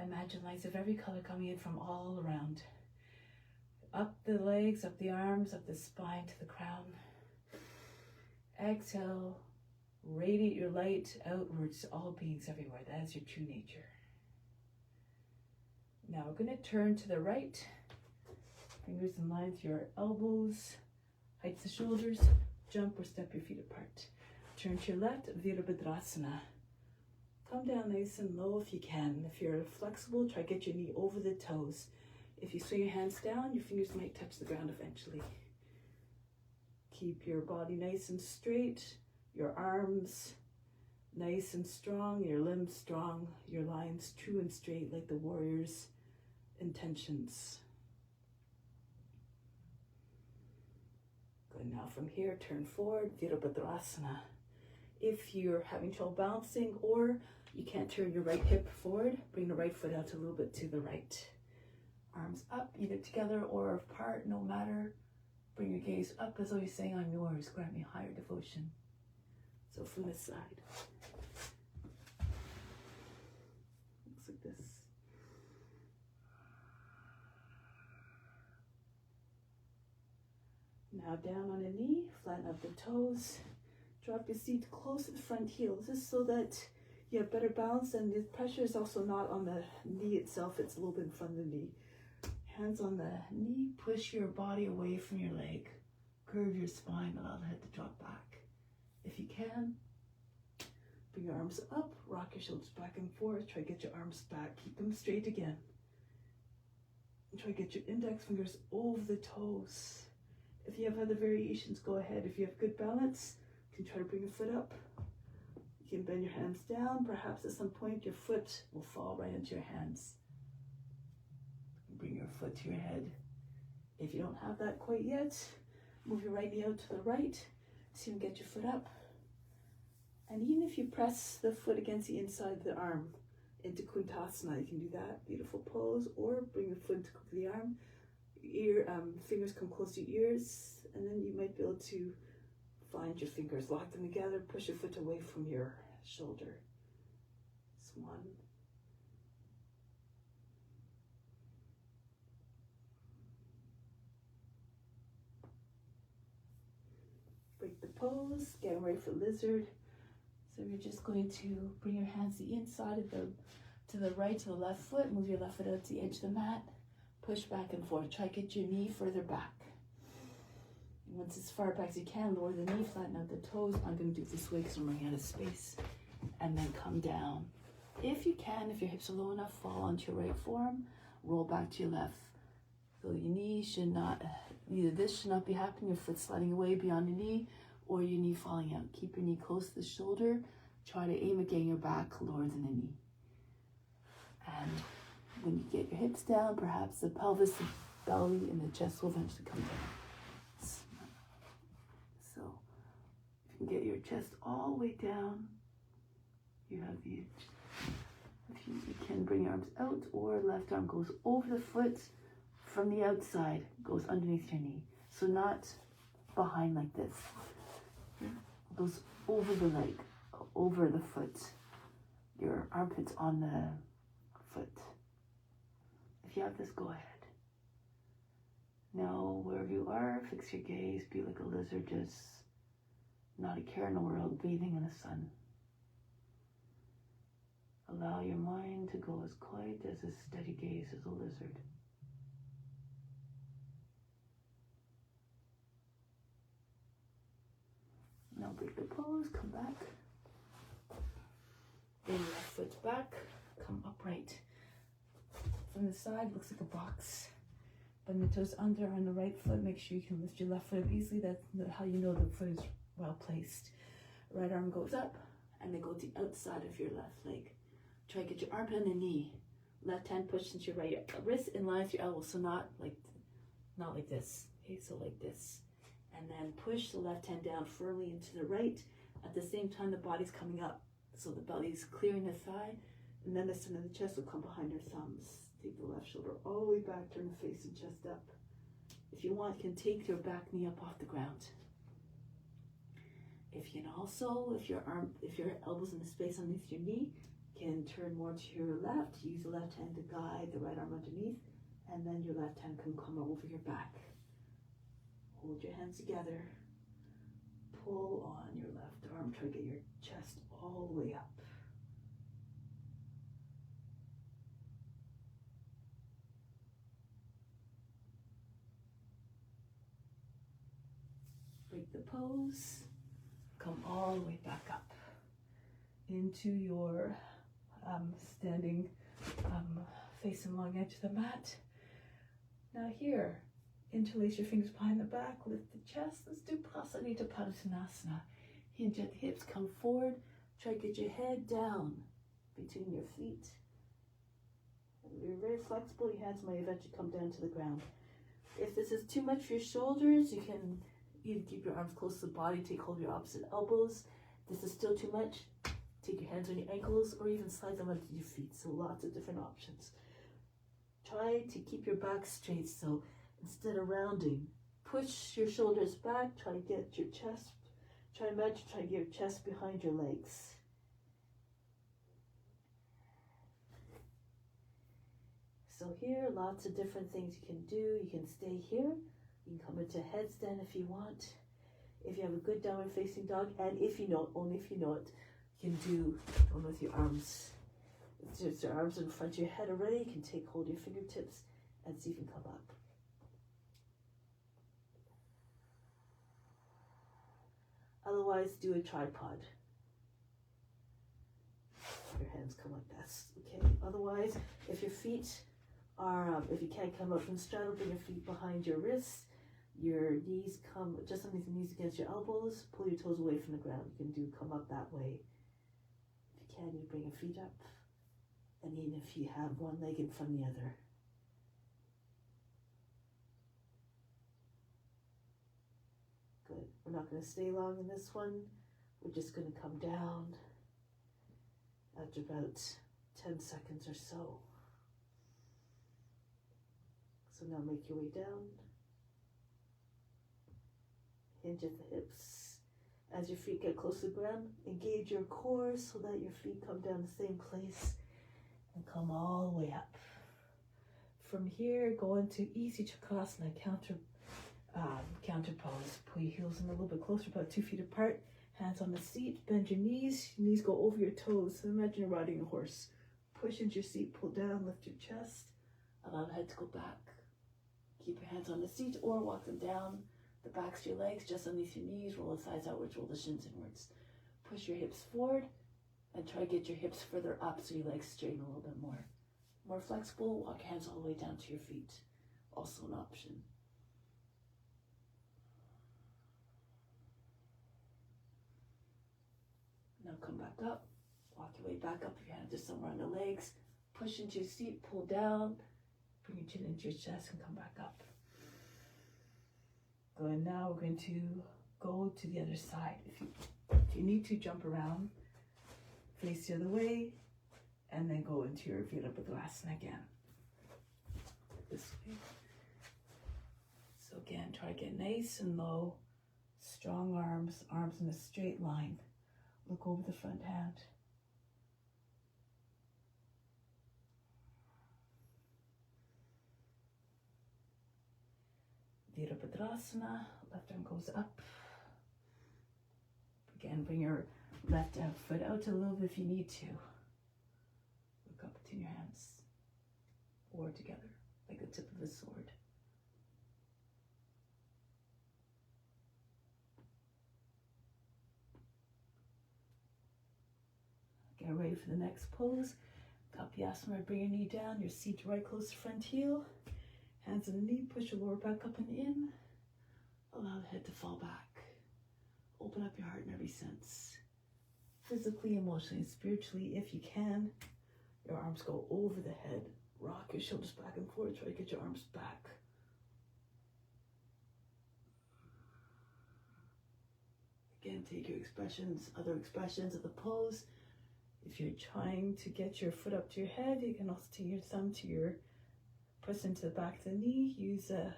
Imagine lights of every color coming in from all around. Up the legs, up the arms, up the spine to the crown. Exhale. Radiate your light outwards to all beings everywhere. That is your true nature. Now we're going to turn to the right. Fingers in line with your elbows. Heights the shoulders. Jump or step your feet apart. Turn to your left. Virabhadrasana. Come down nice and low if you can. If you're flexible, try to get your knee over the toes. If you swing your hands down, your fingers might touch the ground eventually. Keep your body nice and straight. Your arms nice and strong. Your limbs strong. Your lines true and straight like the warrior's intentions. Good. Now from here, turn forward. Virabhadrasana. If you're having trouble balancing or you can't turn your right hip forward, bring the right foot out a little bit to the right. Arms up, either together or apart, no matter. Bring your gaze up as though you're saying, I'm yours, grant me higher devotion. So from this side. Looks like this. Now down on a knee, flatten out the toes. Drop your seat close to the front heel. This is so that you have better balance, and the pressure is also not on the knee itself, it's a little bit in front of the knee. Hands on the knee, push your body away from your leg. Curve your spine, allow the head to drop back. If you can, bring your arms up, rock your shoulders back and forth, try to get your arms back, keep them straight again. And try to get your index fingers over the toes. If you have other variations, go ahead. If you have good balance, you can try to bring your foot up. You can bend your hands down. Perhaps at some point your foot will fall right into your hands. Bring your foot to your head. If you don't have that quite yet, move your right knee out to the right. See if you can get your foot up. And even if you press the foot against the inside of the arm into Kuntasana, you can do that. Beautiful pose. Or bring the foot to the arm. Fingers come close to your ears, and then you might be able to find your fingers, lock them together, push your foot away from your shoulder. Swan. Break the pose, getting ready for lizard. So you're just going to bring your hands to the inside of to the right, to the left foot, move your left foot out to the edge of the mat, push back and forth. Try to get your knee further back. Once as far back as you can, lower the knee, flatten out the toes. I'm going to do it this way because I'm running out of space. And then come down. If you can, if your hips are low enough, fall onto your right forearm, roll back to your left. So your knee should not, either this should not be happening, your foot sliding away beyond the knee, or your knee falling out. Keep your knee close to the shoulder. Try to aim at getting your back lower than the knee. And When you get your hips down, perhaps the pelvis, the belly, and the chest will eventually come down. So if you can get your chest all the way down, you have the, if you can bring your arms out, or left arm goes over the foot from the outside, goes underneath your knee. So not behind like this. It goes over the leg, over the foot. Your armpits on the foot. If you have this, go ahead. Now, wherever you are, fix your gaze, be like a lizard, just not a care in the world, bathing in the sun. Allow your mind to go as quiet as a steady gaze as a lizard. Now break the pose, come back. Bring your left foot back, come upright. From the side, looks like a box. Bend the toes under on the right foot. Make sure you can lift your left foot up easily. That's how you know the foot is well placed. Right arm goes up, and then go to the outside of your left leg. Try to get your armpit on the knee. Left hand push into your right wrist in line with your elbow. So not like this. Okay, so like this. And then push the left hand down firmly into the right. At the same time, the body's coming up. So the belly's clearing the thigh, and then the center of the chest will come behind your thumbs. Take the left shoulder all the way back, turn the face and chest up. If you want, you can take your back knee up off the ground. If you can also, if your elbow's in the space underneath your knee, you can turn more to your left. Use the left hand to guide the right arm underneath, and then your left hand can come over your back. Hold your hands together. Pull on your left arm. Try to get your chest all the way up. Break the pose. Come all the way back up into your standing facing long edge of the mat. Now here, interlace your fingers behind the back, lift the chest. Let's do Prasanita Padottanasana. Hinge at the hips, come forward. Try to get your head down between your feet. You're very flexible. Your hands might eventually come down to the ground. If this is too much for your shoulders, you can either keep your arms close to the body, take hold of your opposite elbows. If this is still too much, take your hands on your ankles or even slide them under your feet. So lots of different options. Try to keep your back straight. So instead of rounding, push your shoulders back. Try to get your chest. Try to get your chest behind your legs. So here, lots of different things you can do. You can stay here. You can come into headstand if you want. If you have a good downward facing dog, and if you know it, only if you know it, you can do one with your arms. If there's your arms in front of your head already, you can take hold of your fingertips and see if you can come up. Otherwise, do a tripod. Your hands come like this, okay? Otherwise, if your feet are, if you can't come up from the straddle, bring your feet behind your wrists. Your knees come just underneath the knees against your elbows. Pull your toes away from the ground. You can come up that way. If you can, you bring your feet up. And even if you have one leg in front of the other. Good. We're not going to stay long in this one. We're just going to come down after about 10 seconds or so. So now make your way down. Hinge at the hips. As your feet get close to the ground, engage your core so that your feet come down the same place and come all the way up. From here, go into easy Chakasana, counter pose. Pull your heels in a little bit closer, about 2 feet apart. Hands on the seat, bend your knees go over your toes. So imagine you're riding a horse. Push into your seat, pull down, lift your chest. Allow the head to go back. Keep your hands on the seat or walk them down. The backs of your legs just underneath your knees. Roll the sides outwards, roll the shins inwards. Push your hips forward and try to get your hips further up so your legs straighten a little bit more. More flexible, walk your hands all the way down to your feet. Also an option. Now come back up. Walk your way back up. Your hands are somewhere on the legs. push into your seat, pull down, bring your chin into your chest and come back up. Good, and now we're going to go to the other side. If you need to, jump around, face the other way, and then go into your Virabhadrasana again. This way. So again, try to get nice and low, strong arms in a straight line. Look over the front hand. Virabhadrasana, left arm goes up. Again, bring your left foot out a little bit if you need to. Look up between your hands, or together, like the tip of a sword. Get ready for the next pose. Kapyasana, bring your knee down, your seat right close to front heel. Hands on the knee, push your lower back up and in. Allow the head to fall back. Open up your heart in every sense. Physically, emotionally, and spiritually, if you can. Your arms go over the head. Rock your shoulders back and forth. Try to get your arms back. Again, take your expressions, other expressions of the pose. If you're trying to get your foot up to your head, you can also take your thumb to your press into the back of the knee. Use the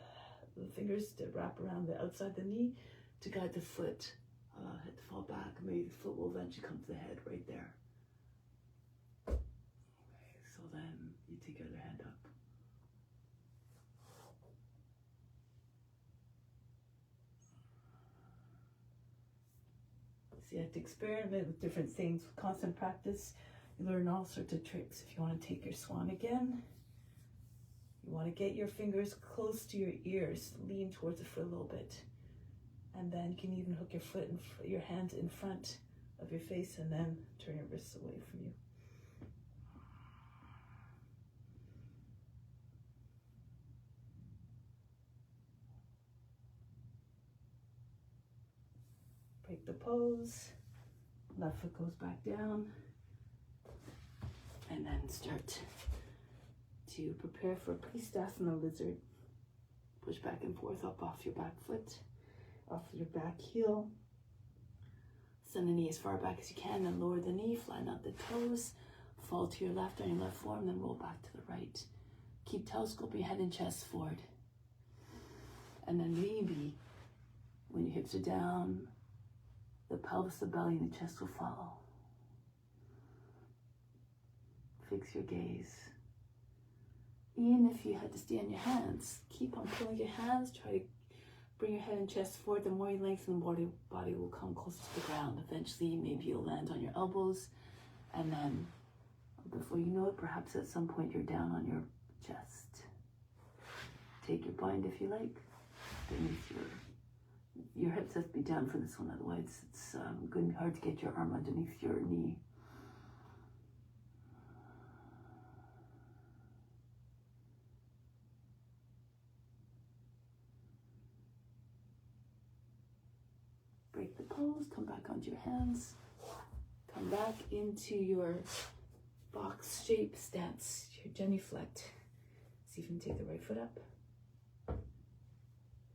fingers to wrap around the outside of the knee to guide the foot. Allow the head to fall back. Maybe the foot will eventually come to the head right there. Okay, so then you take your other hand up. So you have to experiment with different things. With constant practice, you learn all sorts of tricks. If you want to take your swan again, you want to get your fingers close to your ears, lean towards the foot a little bit. And then you can even hook your foot and your hand in front of your face and then turn your wrists away from you. Break the pose. Left foot goes back down. And then start to prepare for Pristasana lizard. Push back and forth up off your back foot, off your back heel. Send the knee as far back as you can and lower the knee, flatten out the toes. Fall to your left on your left forearm, then roll back to the right. Keep telescoping your head and chest forward. And then maybe when your hips are down, the pelvis, the belly, and the chest will follow. Fix your gaze. Even if you had to stay on your hands, keep on pulling your hands. Try to bring your head and chest forward. The more you lengthen, the body will come closer to the ground. Eventually, maybe you'll land on your elbows. And then, before you know it, perhaps at some point you're down on your chest. Take your bind if you like. Beneath your hips have to be down for this one. Otherwise, it's going to be hard to get your arm underneath your knee. Break the pose, come back onto your hands, come back into your box shape stance, your genuflect. See if you can take the right foot up.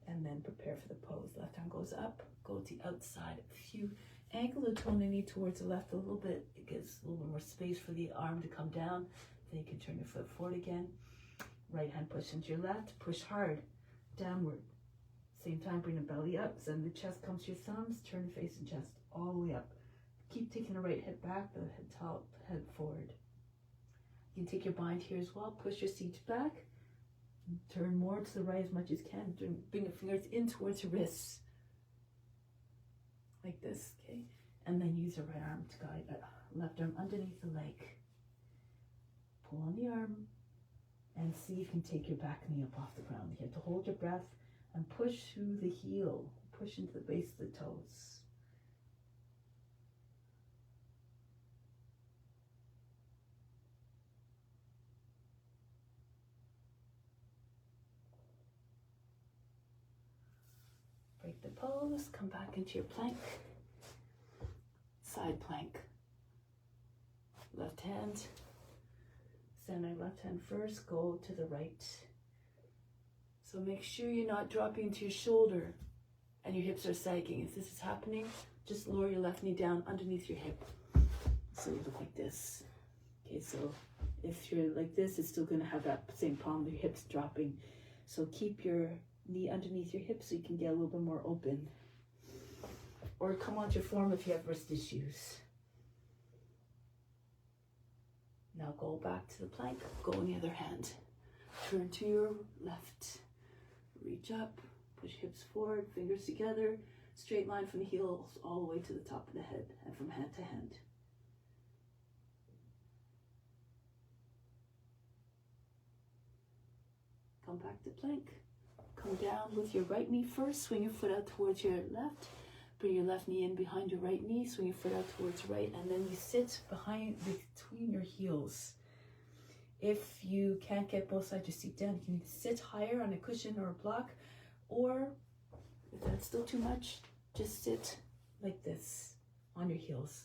And then prepare for the pose. Left arm goes up, go to the outside. If you angle the toe and the knee towards the left a little bit, it gives a little bit more space for the arm to come down. Then you can turn your foot forward again. Right hand push into your left, push hard, downward. Same time, bring the belly up, send the chest comes to your thumbs, turn the face and chest all the way up. Keep taking the right hip back, the head top, head forward. You can take your bind here as well, push your seat back, turn more to the right as much as you can, bring your fingers in towards your wrists, like this, okay? And then use your right arm to guide that left arm underneath the leg. Pull on the arm and see if you can take your back knee up off the ground. You have to hold your breath and push through the heel, push into the base of the toes. Break the pose, come back into your plank, side plank. Left hand, Stand on your left hand first, go to the right. So make sure you're not dropping into your shoulder and your hips are sagging. If this is happening, just lower your left knee down underneath your hip. So you look like this. Okay, so if you're like this, it's still going to have that same problem with your hips dropping. So keep your knee underneath your hip so you can get a little bit more open. Or come onto your form if you have wrist issues. Now go back to the plank, go on the other hand. Turn to your left. Reach up, push hips forward, fingers together, straight line from the heels all the way to the top of the head and from hand to hand. Come back to plank. Come down with your right knee first, swing your foot out towards your left. Bring your left knee in behind your right knee, swing your foot out towards right, and then you sit between your heels. If you can't get both sides of your seat down, you can either sit higher on a cushion or a block, or if that's still too much, just sit like this on your heels.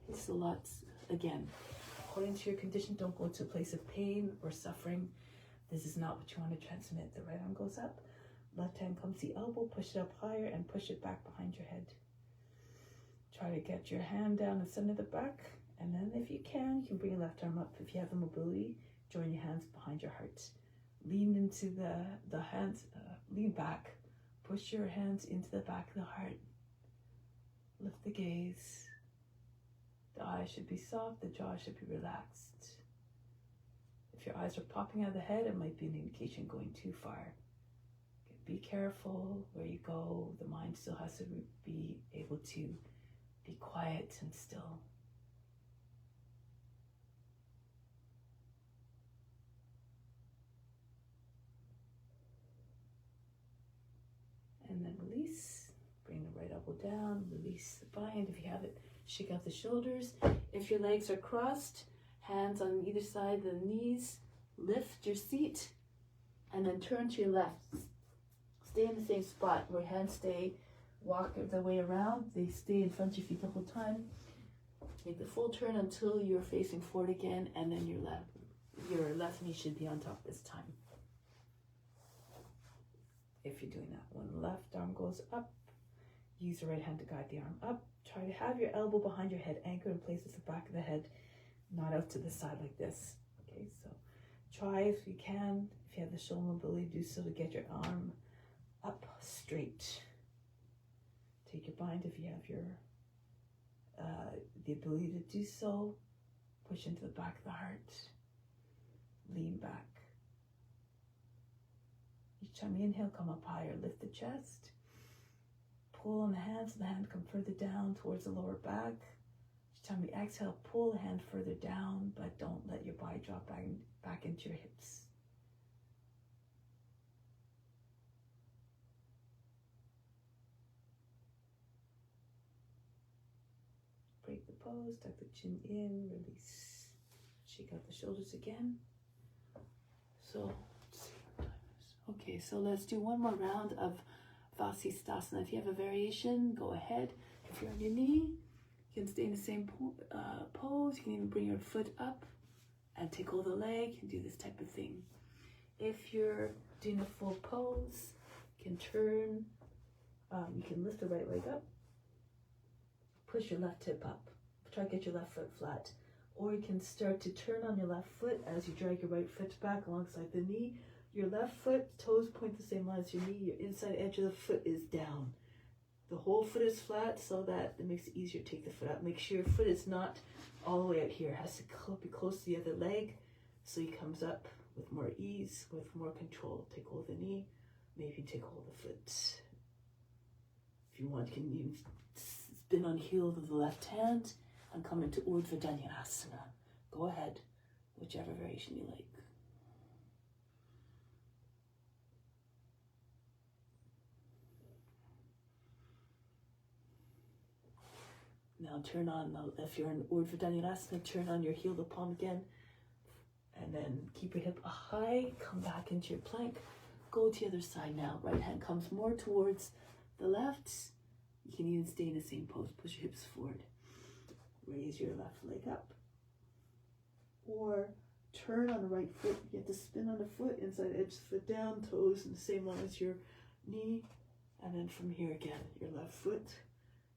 It's a lot, again, according to your condition, don't go to a place of pain or suffering. This is not what you want to transmit. The right arm goes up. Left hand comes to the elbow, push it up higher and push it back behind your head. Try to get your hand down the center of the back, and then if you can bring your left arm up. If you have the mobility, join your hands behind your heart. Lean into the hands, lean back. Push your hands into the back of the heart. Lift the gaze. The eyes should be soft, the jaw should be relaxed. If your eyes are popping out of the head, it might be an indication going too far. Be careful where you go. The mind still has to be able to be quiet and still. And then release. Bring the right elbow down. Release the bind. If you have it, shake out the shoulders. If your legs are crossed, hands on either side of the knees. Lift your seat and then turn to your left. Stay in the same spot where hands stay. Walk the way around. They stay in front of your feet the whole time. Make the full turn until you're facing forward again, and then your left knee should be on top this time. If you're doing that, when left arm goes up, use the right hand to guide the arm up. Try to have your elbow behind your head, anchored in place at the back of the head, not out to the side like this. Okay, so try if you can, if you have the shoulder mobility, do so to get your arm up straight. Take your bind if you have your the ability to do so. Push into the back of the heart. Lean back. Each time you inhale, come up higher. Lift the chest. Pull on the hands. The hand come further down towards the lower back. Each time you exhale, pull the hand further down, but don't let your body drop back into your hips. Break the pose, tuck the chin in, release. Shake out the shoulders again. So, let's see what time it is. Okay, so let's do one more round of Vasisthasana. If you have a variation, go ahead. If you're on your knee, you can stay in the same pose. You can even bring your foot up and take hold of the leg and do this type of thing. If you're doing a full pose, you can turn, you can lift the right leg up. Push your left hip up. Try to get your left foot flat. Or you can start to turn on your left foot as you drag your right foot back alongside the knee. Your left foot, toes point the same line as your knee. Your inside edge of the foot is down. The whole foot is flat so that it makes it easier to take the foot out. Make sure your foot is not all the way out here. It has to be close to the other leg so he comes up with more ease, with more control. Take hold of the knee. Maybe take hold of the foot. If you want, you can even spin on heel of the left hand and come into Urdhva Dhanurasana. Go ahead, whichever variation you like. Now turn on, if you're in Urdhva Dhanurasana, turn on your heel to palm again. And then keep your hip high, come back into your plank. Go to the other side now. Right hand comes more towards the left. You can even stay in the same pose. Push your hips forward. Raise your left leg up. Or turn on the right foot. You have to spin on the foot, inside edge, foot down, toes in the same line as your knee. And then from here again, your left foot.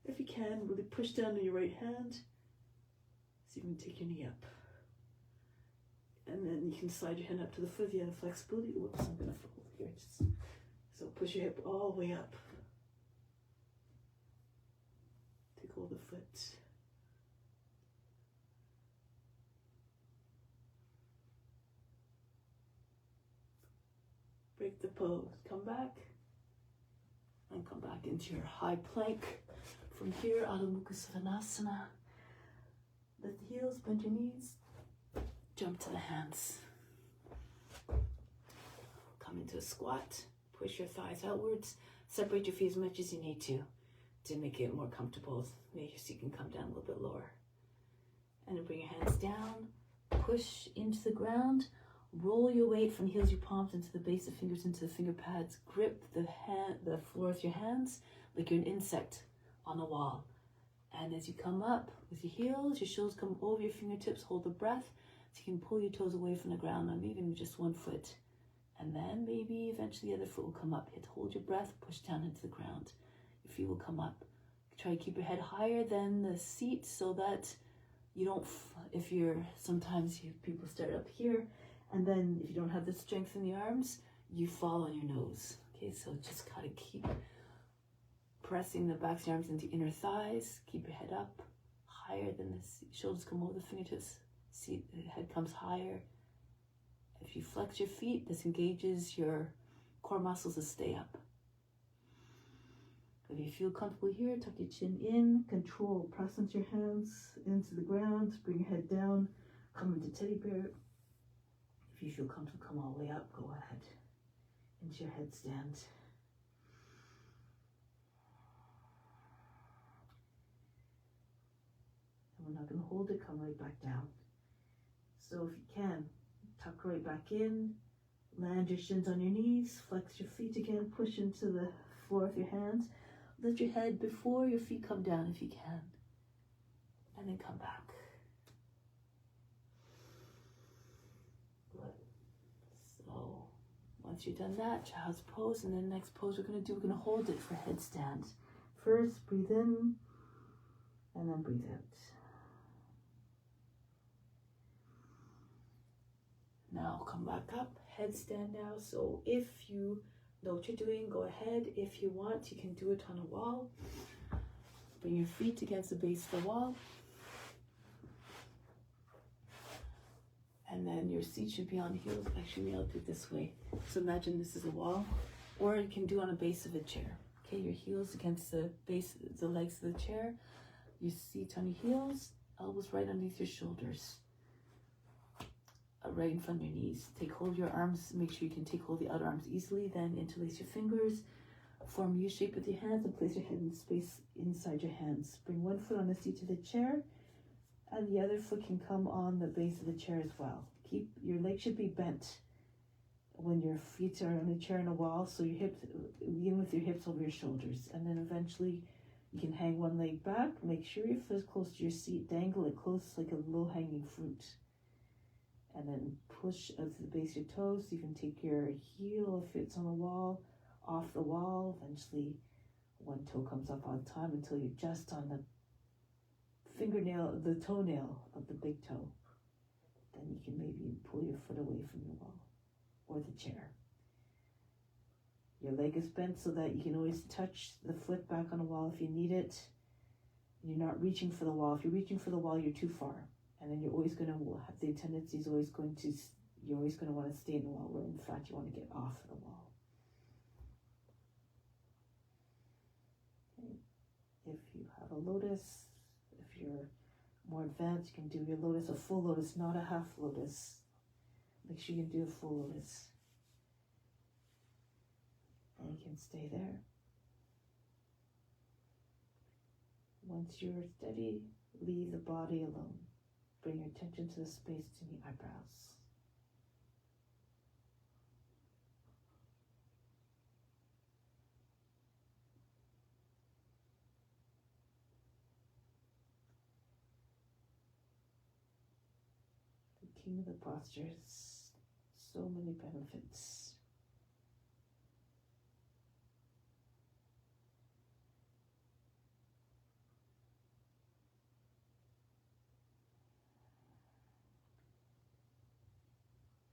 If you can, really push down to your right hand. So you can take your knee up. And then you can slide your hand up to the foot if you have the flexibility. Whoops, I'm going to fall here. So push your hip all the way up. Take hold of the foot. Break the pose. Come back. And come back into your high plank. From here, Adho Mukha Svanasana. Lift the heels, bend your knees. Jump to the hands. Come into a squat. Push your thighs outwards. Separate your feet as much as you need to make it more comfortable. Maybe so you can come down a little bit lower. And then bring your hands down. Push into the ground. Roll your weight from heels, your palms into the base of fingers, into the finger pads. Grip the floor with your hands like you're an insect on a wall. And as you come up with your heels, your shoulders come over your fingertips. Hold the breath so you can pull your toes away from the ground, or even with just one foot. And then maybe eventually the other foot will come up. You have to hold your breath, push down into the ground. Your feet will come up. Try to keep your head higher than the seat so that you don't, sometimes people start up here, and then if you don't have the strength in the arms, you fall on your nose. Okay, so just gotta keep pressing the backs of your arms into inner thighs. Keep your head up, higher than the seat. Shoulders come over the fingertips. The head comes higher. If you flex your feet, this engages your core muscles to stay up. If you feel comfortable here, tuck your chin in, control, press into your hands, into the ground, bring your head down, come into teddy bear. If you feel comfortable, come all the way up, go ahead, into your headstand. And we're not going to hold it, come right back down. So if you can, tuck right back in, land your shins on your knees, flex your feet again, push into the floor with your hands. Lift your head before your feet come down if you can. And then come back. Good. So once you've done that, child's pose, and then next pose we're going to hold it for headstand. First, breathe in, and then breathe out. Now come back up, headstand now. So if you know what you're doing, go ahead. If you want, you can do it on a wall. Bring your feet against the base of the wall. And then your seat should be on heels. Actually, I'll do it this way. So imagine this is a wall, or you can do on a base of a chair. Okay, your heels against the base, the legs of the chair. Your seat on your heels, elbows right underneath your shoulders. Right in front of your knees. Take hold of your arms. Make sure you can take hold of the outer arms easily. Then interlace your fingers. Form a U shape with your hands and place your head in space inside your hands. Bring one foot on the seat of the chair, and the other foot can come on the base of the chair as well. Keep your legs should be bent when your feet are on the chair and a wall. So your hips, begin with your hips over your shoulders, and then eventually you can hang one leg back. Make sure your foot is close to your seat. Dangle it close like a low-hanging fruit. And then push up to the base of your toes. You can take your heel, if it's on the wall, off the wall. Eventually, one toe comes up on time until you're just on the fingernail, the toenail of the big toe. Then you can maybe pull your foot away from the wall or the chair. Your leg is bent so that you can always touch the foot back on the wall if you need it. You're not reaching for the wall. If you're reaching for the wall, you're too far. And then you're always going to have the tendency is always going to, you're always going to want to stay in the wall, where in fact you want to get off the wall. Okay. If you have a lotus, if you're more advanced, you can do your lotus, a full lotus, not a half lotus. Make sure you can do a full lotus. And you can stay there. Once you're steady, leave the body alone. Bring your attention to the space between the eyebrows. king of the postures. So many benefits.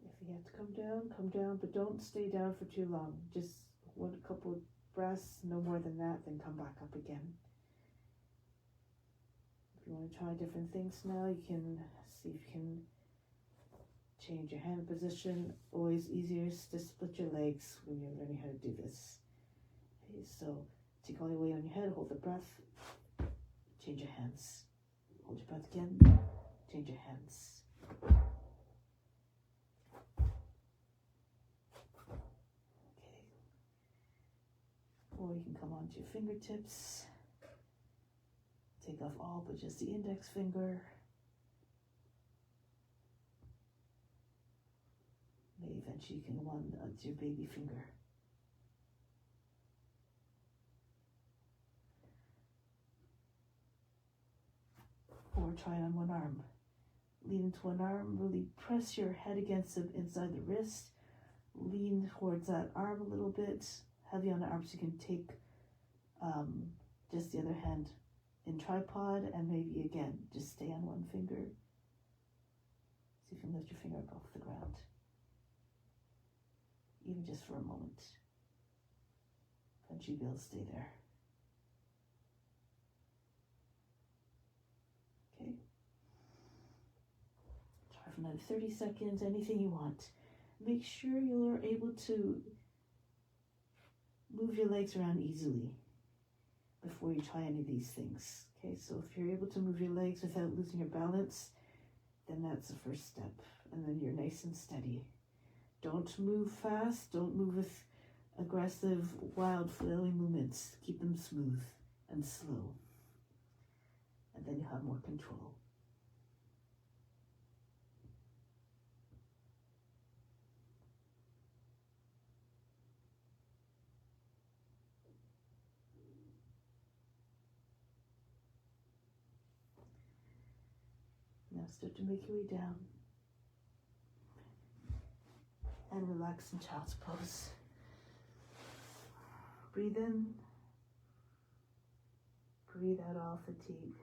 If you have to come down, but don't stay down for too long. Just one couple of breaths, no more than that, then come back up again. If you want to try different things now, you can see if you can change your hand position. Always easiest to split your legs when you're learning how to do this. Okay, so take all your weight on your head, hold the breath, change your hands. Hold your breath again, change your hands. Okay. Or you can come onto your fingertips. Take off all but just the index finger. Maybe eventually you can go on to your baby finger. Or try it on one arm. Lean into one arm, really press your head against the inside the wrist. Lean towards that arm a little bit. Heavy on the arm so you can take just the other hand in tripod, and maybe again, just stay on one finger. See if you can lift your finger up off the ground. Even just for a moment. Eventually you'll be able to stay there. Okay. Try for another 30 seconds, anything you want. Make sure you're able to move your legs around easily before you try any of these things. Okay, so if you're able to move your legs without losing your balance, then that's the first step. And then you're nice and steady. Don't move fast, don't move with aggressive, wild, flailing movements. Keep them smooth and slow. And then you'll have more control. Now start to make your way down. And relax in child's pose. Breathe in. Breathe out all fatigue.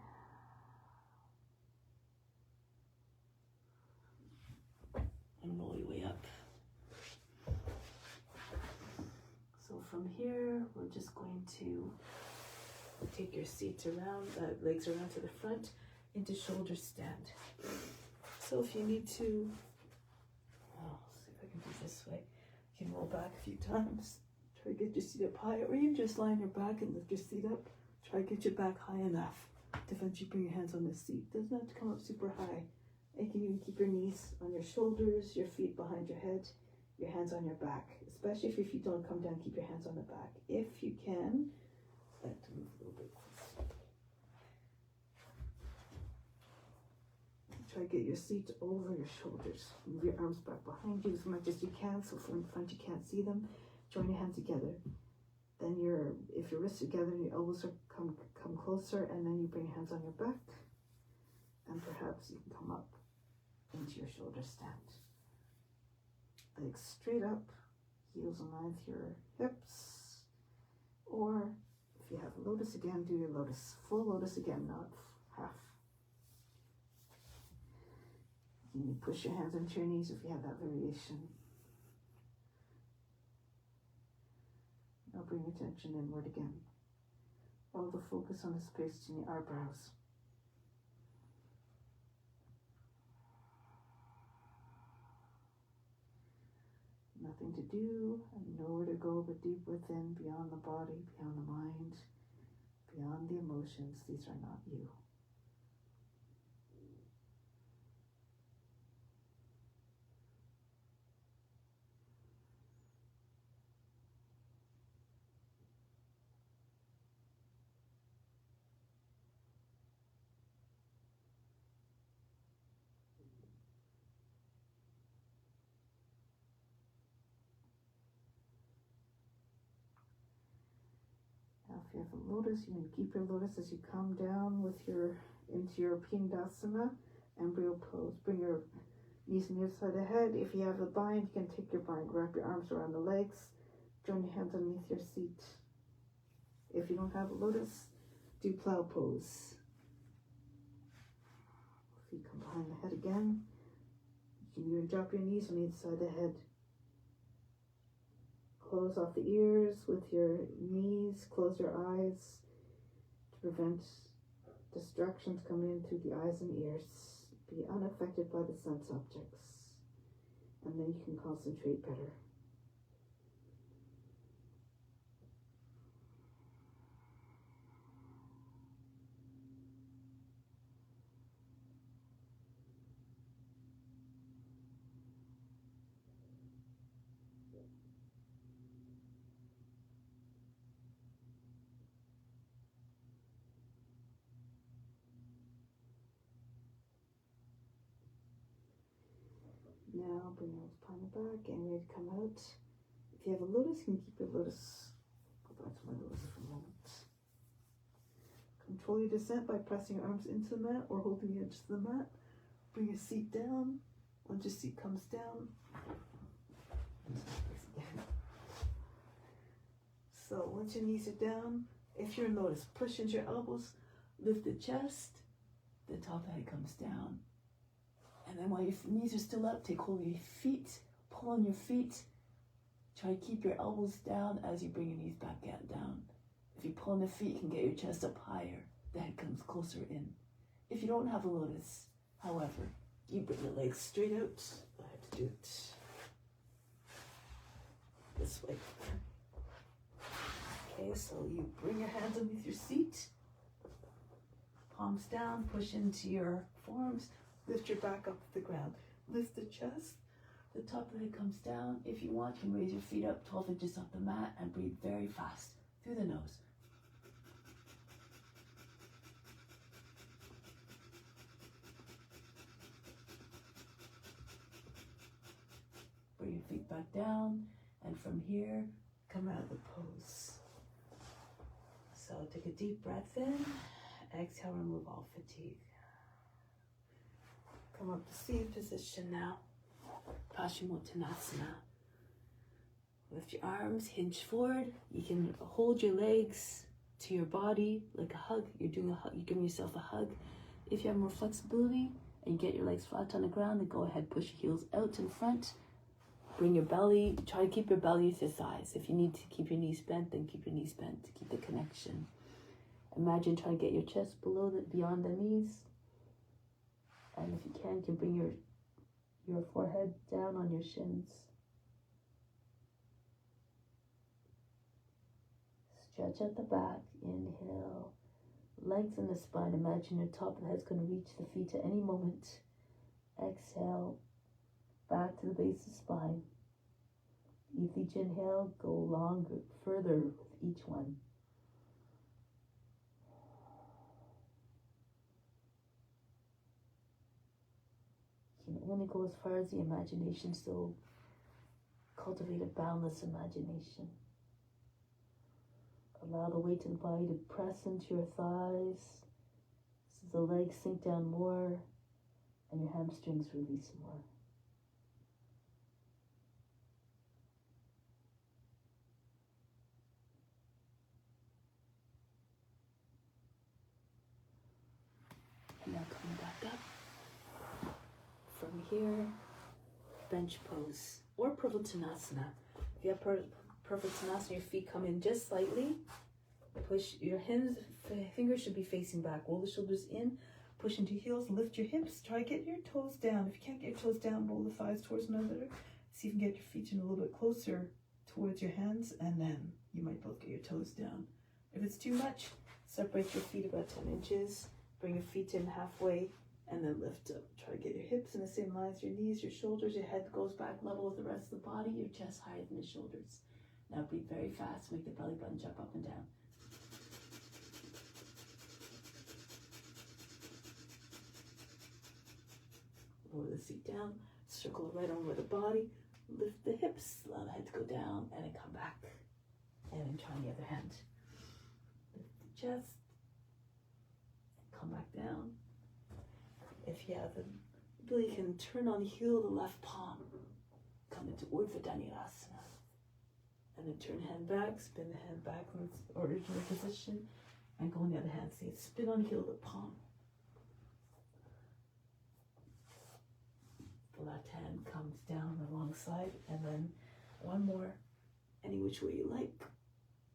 And roll your way up. So from here, we're just going to take your seats around, legs around to the front into shoulder stand. So if you need to, see if I can do this way. You can roll back a few times. Try to get your seat up high, or you can just lie on your back and lift your seat up. Try to get your back high enough to eventually bring your hands on the seat. Doesn't have to come up super high. You can even keep your knees on your shoulders, your feet behind your head, your hands on your back. Especially if your feet don't come down, keep your hands on the back. If you can, I have to move a little bit. Try to get your seat over your shoulders. Move your arms back behind you as much as you can, so from the front you can't see them. Join your hands together. Then if your wrists are together and your elbows are come closer, and then you bring your hands on your back, and perhaps you can come up into your shoulder stand. Legs straight up, heels in line with your hips. Or if you have a lotus again, do your lotus. Full lotus again, not half. You push your hands into your knees if you have that variation. Now bring your attention inward again. All the focus on the space between your eyebrows. Nothing to do and nowhere to go but deep within, beyond the body, beyond the mind, beyond the emotions. These are not you. If you have a lotus, you can keep your lotus as you come down with into your Pindasana, embryo pose. Bring your Knees on the other side of the head. If you have a bind, you can take your bind, wrap your arms around the legs, join your hands underneath your seat. If you don't have a lotus, do plow pose. Feet come behind the head again. You can even drop your knees on either side of the head. Close off the ears with your knees. Close your eyes to prevent distractions coming in through the eyes and ears. Be unaffected by the sense objects, and then you can concentrate better. Now bring your spine back and ready to come out. If you have a lotus, you can keep your lotus. Go back to my lotus for a moment. Control your descent by pressing your arms into the mat or holding the edge of the mat. Bring your seat down. Once your seat comes down, so once your knees are down, if you're in lotus, push into your elbows, lift the chest, the top of the head comes down. And then while your knees are still up, take hold of your feet, pull on your feet. Try to keep your elbows down as you bring your knees back down. If you pull on the feet, you can get your chest up higher. The head comes closer in. If you don't have a lotus, however, you bring the legs straight out. I have to do it this way. Okay, so you bring your hands underneath your seat. Palms down, push into your forearms. Lift your back up to the ground. Lift the chest. The top of the head comes down. If you want, you can raise your feet up 12 inches off the mat and breathe very fast through the nose. Bring your feet back down, and from here, come out of the pose. So take a deep breath in. Exhale, remove all fatigue. Come up to seated position now. Paschimottanasana. Lift your arms, hinge forward. You can hold your legs to your body like a hug. You're doing a hug. You're giving yourself a hug. If you have more flexibility and you get your legs flat on the ground, then go ahead, push your heels out in front. Bring your belly. Try to keep your belly to thighs. If you need to keep your knees bent, then keep your knees bent to keep the connection. Imagine trying to get your chest beyond the knees. And if you can bring your forehead down on your shins. Stretch at the back. Inhale. Lengthen the spine. Imagine your top of the head's going to reach the feet at any moment. Exhale. Back to the base of the spine. With each inhale, go longer, further with each one. You can only go as far as the imagination, so cultivate a boundless imagination. Allow the weight of the body to press into your thighs, so the legs sink down more and your hamstrings release more. And now coming back up. From here, bench pose or Purvottanasana. If you have Purvottanasana, your feet come in just slightly. Push your fingers should be facing back. Roll the shoulders in. Push into heels. Lift your hips. Try to get your toes down. If you can't get your toes down, roll the thighs towards one another. See if you can get your feet in a little bit closer towards your hands, and then you might both get your toes down. If it's too much, separate your feet about 10 inches. Bring your feet in halfway and then lift up. Try to get your hips in the same line as your knees, your shoulders. Your head goes back level with the rest of the body. Your chest higher than the shoulders. Now breathe very fast. Make the belly button jump up and down. Lower the seat down. Circle right over the body. Lift the hips. Allow the head to go down and then come back. And then try the other hand. Lift the chest. Come back down. If you have a Really can turn on heel the left palm. Come into Urdhva Dhanurasana. And then turn hand back, spin the hand back in its original position, and go on the other hand. Say spin on heel the palm. The left hand comes down alongside, and then one more, any which way you like.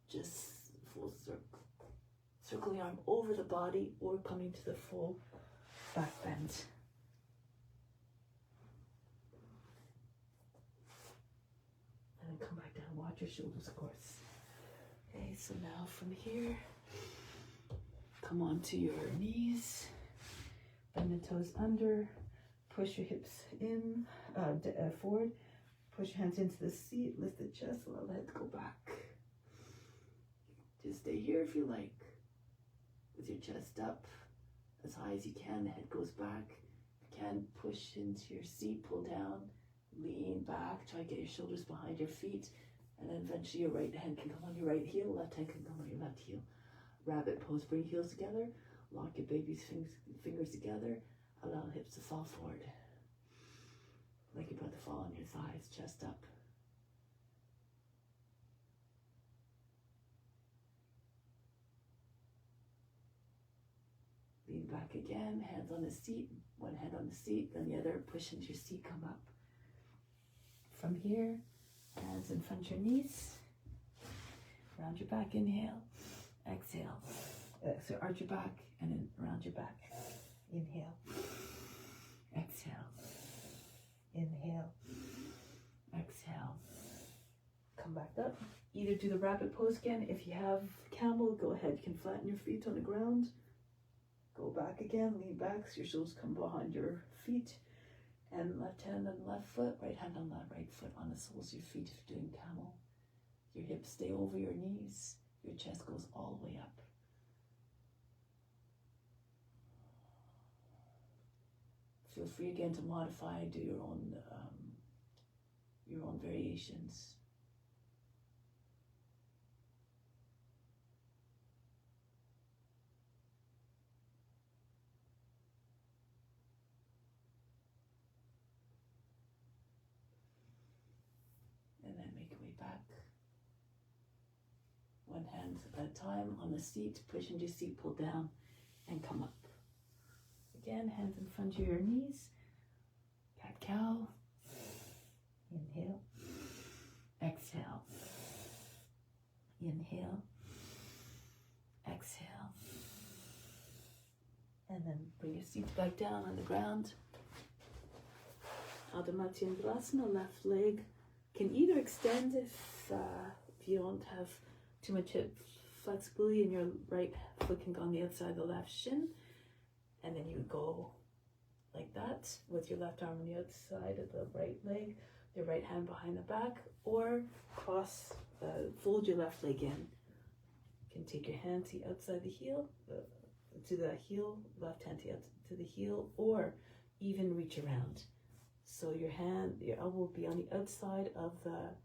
Just full circle. Circle the arm over the body or coming to the full back bend. And then come back down. Watch your shoulders, of course. Okay, so now from here, come onto your knees. Bend the toes under. Push your hips in, forward. Push your hands into the seat. Lift the chest. Allow the head to go back. Just stay here if you like. With your chest up as high as you can. The head goes back. If you can, push into your seat. Pull down. Lean back. Try to get your shoulders behind your feet. And then eventually your right hand can come on your right heel. Left hand can come on your left heel. Rabbit pose. Bring heels together. Lock your baby's fingers together. Allow the hips to fall forward. Like you're about to fall on your thighs, chest up. Lean back again, hands on the seat. One hand on the seat, then the other. Push into your seat, come up. From here, hands in front of your knees. Round your back, inhale. Exhale. So arch your back and then round your back. Inhale. Exhale. Inhale. Exhale. Come back up. Either do the rabbit pose again. If you have camel, go ahead. You can flatten your feet on the ground. Go back again. Lean back so your shoulders come behind your feet. And left hand on the left foot. Right hand on the right foot on the soles of your feet if you're doing camel. Your hips stay over your knees. Your chest goes all the way up. Feel free again to modify, do your own variations. And then make your way back. One hand at a time on the seat, push into your seat, pull down, and come up. Again, hands in front of your knees. Cat-cow. Inhale. Exhale. Inhale. Exhale. And then bring your seat back down on the ground. Adho Mukha Svanasana, left leg can either extend if you don't have too much hip flexibility and your right foot can go on the outside of the left shin. And then you would go like that with your left arm on the outside of the right leg, your right hand behind the back, or fold your left leg in. You can take your hand to the outside of the heel, to the heel, left hand to the heel, or even reach around. So your elbow will be on the outside of the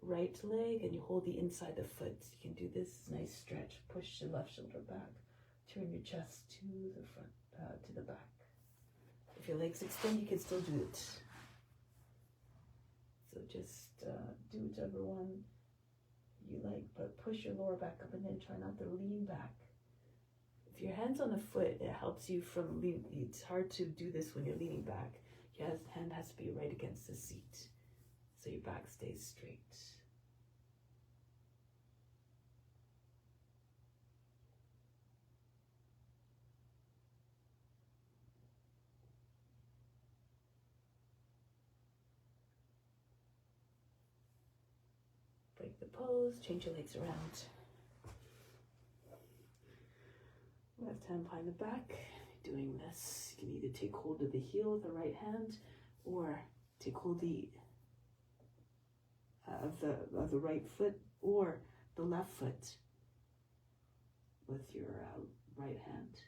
right leg and you hold the inside of the foot. You can do this nice stretch, push your left shoulder back, turn your chest to the front. To the back. If your legs extend, you can still do it. So just do whichever one you like, but push your lower back up and then try not to lean back. If your hand's on the foot, it helps you from leaning. It's hard to do this when you're leaning back. Your hand has to be right against the seat, so your back stays straight. Break the pose, change your legs around. Left hand behind the back. Doing this, you can either take hold of the heel of the right hand or take hold of the right foot or the left foot with your right hand.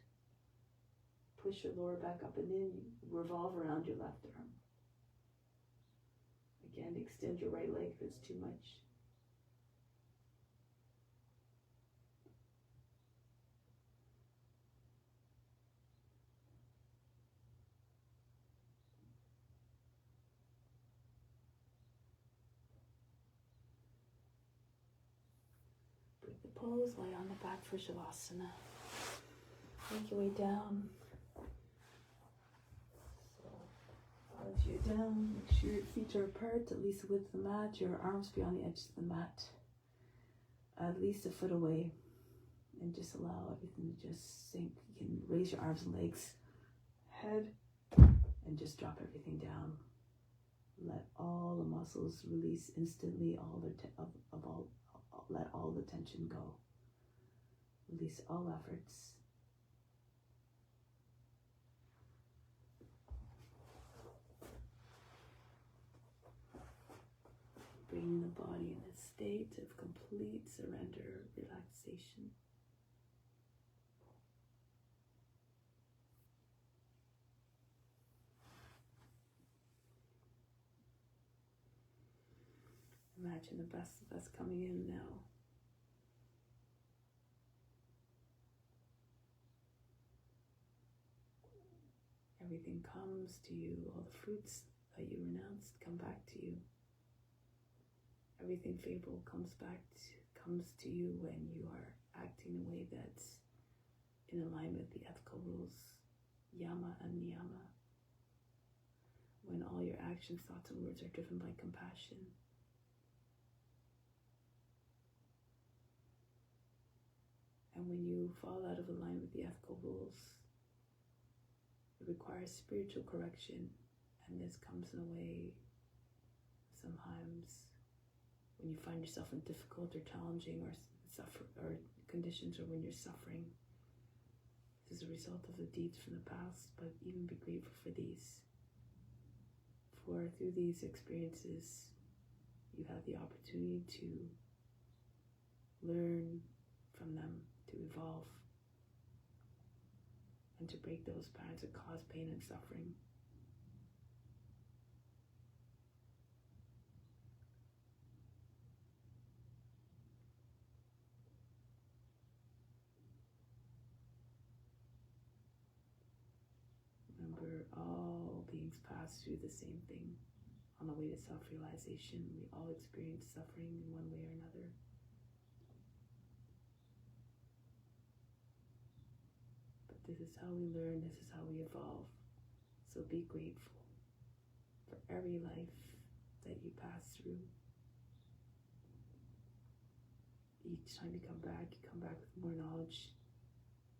Push your lower back up and in, revolve around your left arm. Again, extend your right leg if it's too much. Take the pose, lie on the back for Shavasana. Make your way down. So, as you're down, make sure your feet are apart, at least the width of the mat, your arms be on the edge of the mat, at least a foot away, and just allow everything to just sink. You can raise your arms and legs, head, and just drop everything down. Let all the muscles release instantly, let all the tension go. Release all efforts. Bring the body in a state of complete surrender, relaxation. Imagine the best of us coming in now. Everything comes to you, all the fruits that you renounced come back to you. Everything favorable comes to you when you are acting in a way that's in alignment with the ethical rules, yama and niyama. When all your actions, thoughts, and words are driven by compassion. And when you fall out of alignment with the ethical rules, it requires spiritual correction, and this comes in a way sometimes when you find yourself in difficult or challenging or conditions, or when you're suffering. This is a result of the deeds from the past, but even be grateful for these. For through these experiences, you have the opportunity to learn from them, to evolve, and to break those patterns that cause pain and suffering. Remember, all beings pass through the same thing. On the way to self-realization, we all experience suffering in one way or another. But this is how we learn, this is how we evolve. So be grateful for every life that you pass through. Each time you come back with more knowledge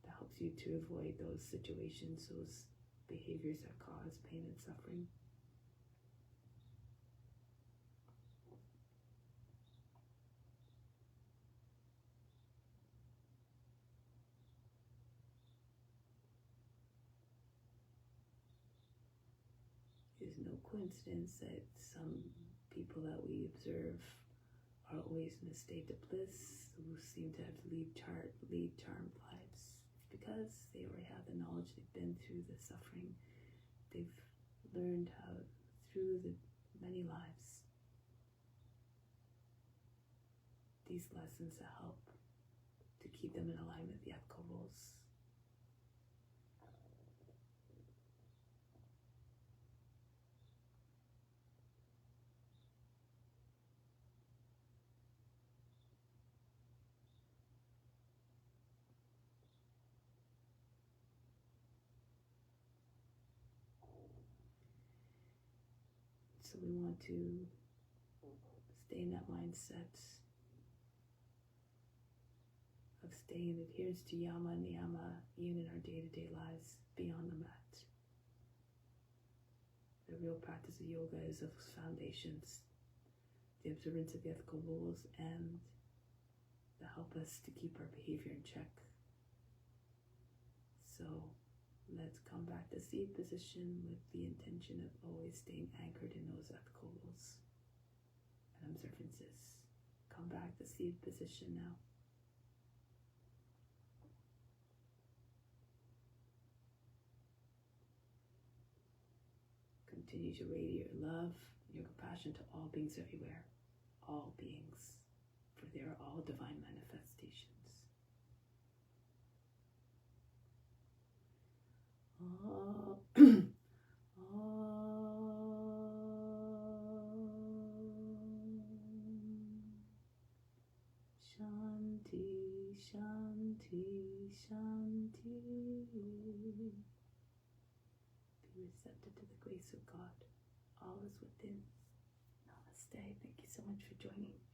that helps you to avoid those situations, those behaviors that cause pain and suffering. It is no coincidence that some people that we observe are always in a state of bliss, who seem to have lead charmed lives. It's because they already have the knowledge, they've been through the suffering, they've learned how, through the many lives, these lessons that help to keep them in alignment with the ethical rules. So we want to stay in that mindset of staying in adherence to yama and niyama, even in our day-to-day lives, beyond the mat. The real practice of yoga is of foundations, the observance of the ethical rules, and to help us to keep our behavior in check. So let's come back to seated position with the intention of always staying anchored in those ethical rules and observances. Come back to seated position now. Continue to radiate your love, your compassion to all beings everywhere, all beings, for they are all divine manifestations. Shanti. Shanti. Be receptive to the grace of God. All is within. Namaste. Thank you so much for joining.